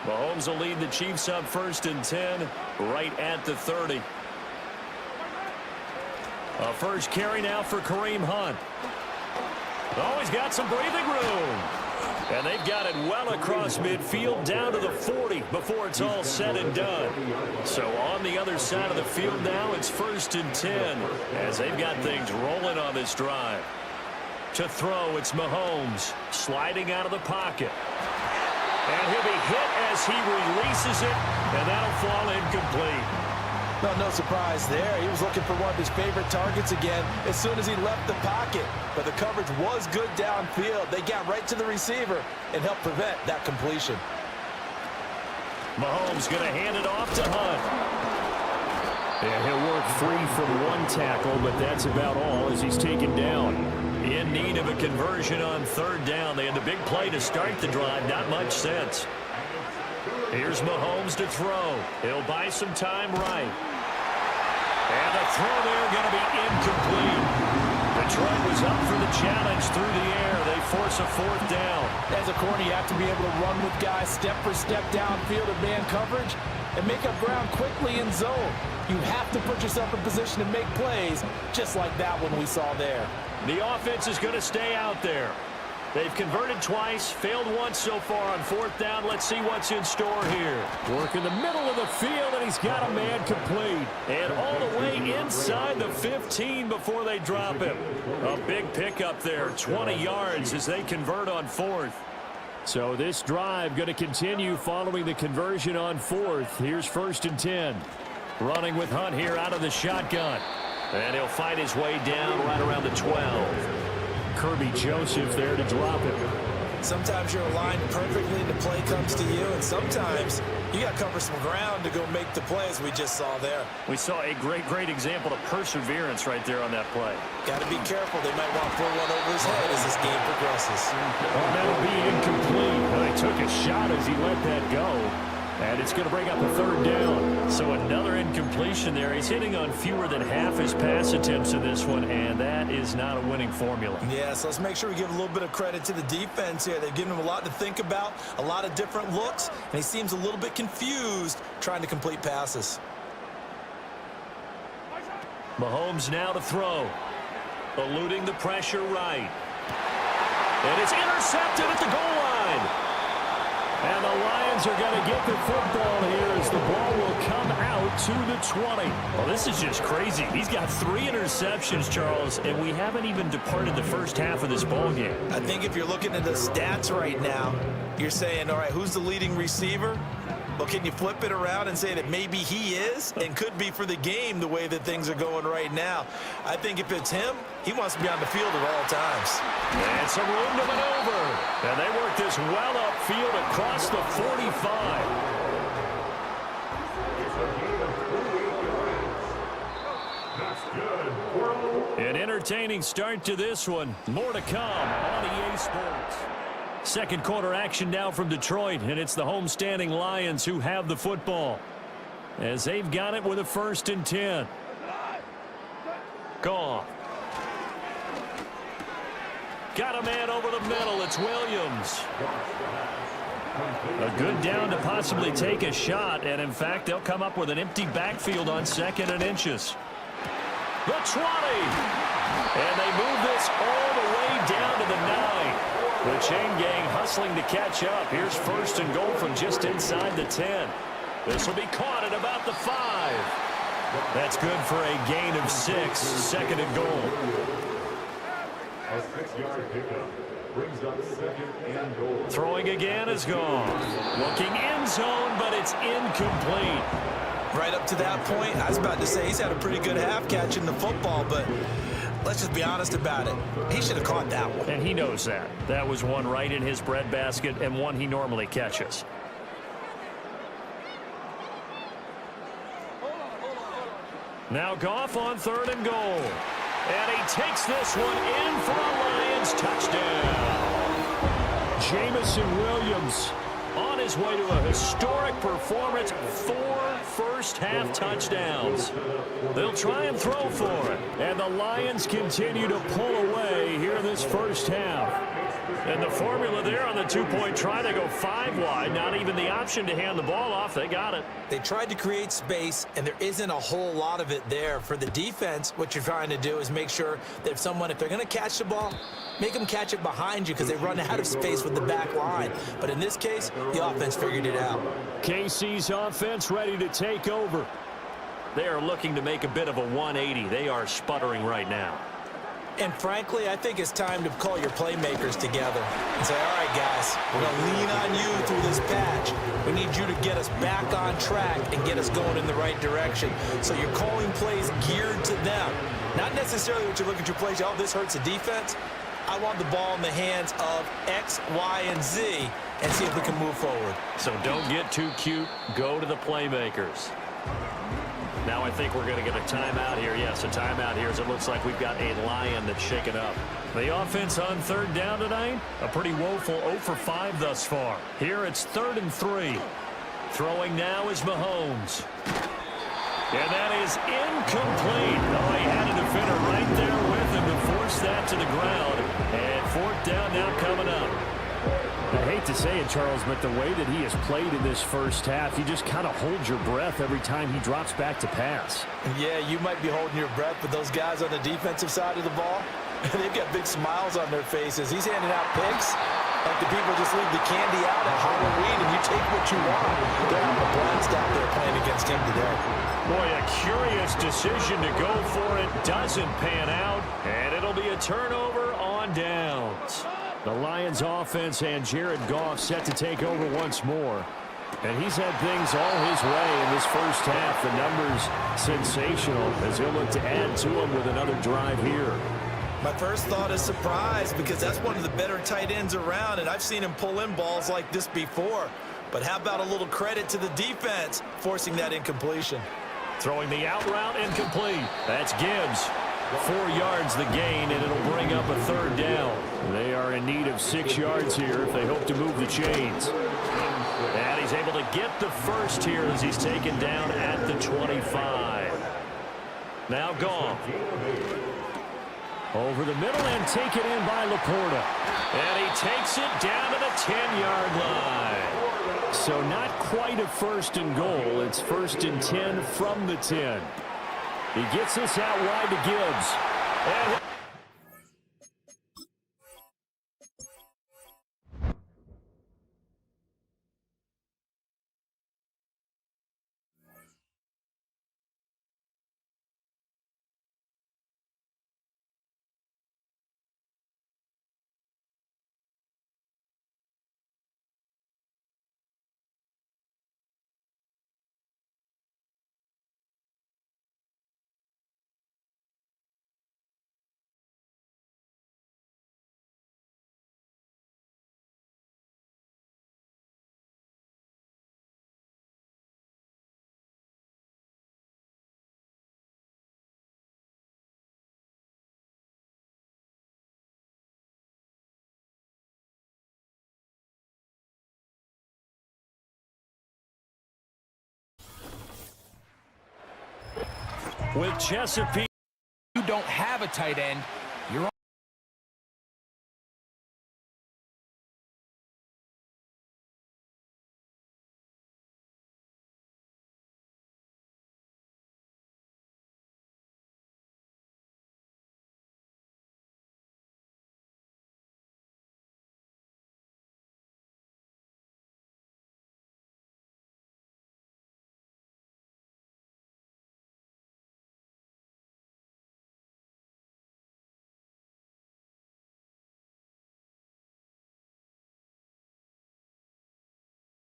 Mahomes will lead the Chiefs up 1st and 10 right at the 30. A first carry now for Kareem Hunt. Oh, he's got some breathing room. And they've got it well across midfield down to the 40 before it's all said and done. So on the other side of the field now, it's 1st and 10 as they've got things rolling on this drive. To throw, it's Mahomes sliding out of the pocket. And he'll be hit as he releases it, and that'll fall incomplete. No surprise there. He was looking for one of his favorite targets again as soon as he left the pocket. But the coverage was good downfield. They got right to the receiver and helped prevent that completion. Mahomes going to hand it off to Hunt. And he'll work free from one tackle, but that's about all as he's taken down. In need of a conversion on 3rd down. They had the big play to start the drive. Not much sense. Here's Mahomes to throw. He'll buy some time right. And the throw there going to be incomplete. Detroit was up for the challenge through the air. They force a 4th down. As a corner, you have to be able to run with guys step for step downfield in man coverage and make up ground quickly in zone. You have to put yourself in position to make plays, just like that one we saw there. The offense is going to stay out there. They've converted twice, failed once so far on 4th down. Let's see what's in store here. Work in the middle of the field, and he's got a man complete. And all the way inside the 15 before they drop him. A big pickup there, 20 yards as they convert on 4th. So this drive going to continue following the conversion on 4th. Here's 1st and 10. Running with Hunt here out of the shotgun. And he'll fight his way down right around the 12. Kirby Joseph there to drop it. Sometimes you're aligned perfectly and the play comes to you, and sometimes you got to cover some ground to go make the play, as we just saw there. We saw a great example of perseverance right there on that play. Got to be careful. They might want to pull one over his head as this game progresses. Well, that'll be incomplete. They took a shot as he let that go. And it's going to bring up a 3rd down. So another incompletion there. He's hitting on fewer than half his pass attempts in this one, and that is not a winning formula. Yeah, so let's make sure we give a little bit of credit to the defense here. They've given him a lot to think about, a lot of different looks, and he seems a little bit confused trying to complete passes. Mahomes now to throw. Eluding the pressure right. And it's intercepted at the goal line. And the Lions are going to get the football here as the ball will come out to the 20. Well, this is just crazy. He's got 3 interceptions, Charles, and we haven't even departed the first half of this ball game. I think if you're looking at the stats right now, you're saying, all right, who's the leading receiver? Well, can you flip it around and say that maybe he is and could be for the game the way that things are going right now? I think if it's him, he wants to be on the field at all times. And some room to maneuver. And they work this well upfield across the 45. An entertaining start to this one. More to come on EA Sports. Second quarter action now from Detroit, and it's the homestanding Lions who have the football as they've got it with a 1st and 10. Gone. Got a man over the middle. It's Williams. A good down to possibly take a shot, and in fact, they'll come up with an empty backfield on 2nd and inches. The 20. And they move this all the way down to the 9. The chain gang hustling to catch up. Here's 1st and goal from just inside the 10. This will be caught at about the 5. That's good for a gain of 6. 2nd and goal. A 6-yard pickup brings up 2nd and goal. Throwing again is gone. Looking end zone, but it's incomplete. Right up to that point, I was about to say he's had a pretty good half catching the football, but let's just be honest about it. He should have caught that one. And he knows that. That was one right in his breadbasket and one he normally catches. Now Goff on 3rd and goal. And he takes this one in for a Lions touchdown. Jamison Williams on his way to a historic performance, 4 first-half touchdowns. They'll try and throw for it. and the Lions continue to pull away here in this first half. And the formula there on the two-point try, they go 5 wide. Not even the option to hand the ball off. They got it. They tried to create space, and there isn't a whole lot of it there. For the defense, what you're trying to do is make sure that if they're going to catch the ball, make them catch it behind you because they run out of space with the back line. But in this case, the offense figured it out. KC's offense ready to take over. They are looking to make a bit of a 180. They are sputtering right now. And frankly, I think it's time to call your playmakers together and say, all right, guys, we're going to lean on you through this patch. We need you to get us back on track and get us going in the right direction. So you're calling plays geared to them. Not necessarily what you look at your plays, oh, this hurts the defense. I want the ball in the hands of X, Y, and Z and see if we can move forward. So don't get too cute. Go to the playmakers. Now I think we're going to get a timeout here. Yes, a timeout here as it looks like we've got a Lion that's shaken up. The offense on third down tonight, a pretty woeful 0 for 5 thus far. Here it's 3rd and 3. Throwing now is Mahomes. And that is incomplete. Oh, he had a defender right there with him to force that to the ground. And 4th down now coming up. I hate to say it, Charles, but the way that he has played in this first half, you just kind of hold your breath every time he drops back to pass. Yeah, you might be holding your breath, but those guys on the defensive side of the ball, they've got big smiles on their faces. He's handing out picks like the people just leave the candy out at Halloween, and you take what you want. They're having a blast out there playing against him today. Boy, a curious decision to go for it. Doesn't pan out, and it'll be a turnover on downs. The Lions offense and Jared Goff set to take over once more. And he's had things all his way in this first half. The numbers sensational as he'll look to add to them with another drive here. My first thought is surprise because that's one of the better tight ends around, and I've seen him pull in balls like this before. But how about a little credit to the defense forcing that incompletion? Throwing the out route incomplete. That's Gibbs. 4 yards the gain, and it'll bring up a 3rd down. They are in need of 6 yards here if they hope to move the chains. And he's able to get the first here as he's taken down at the 25. Now Goff. Over the middle and taken in by Laporta. And he takes it down to the 10-yard line. So not quite a 1st and goal. It's 1st and 10 from the 10. He gets this out wide to Gibbs. And with Chesapeake. You don't have a tight end,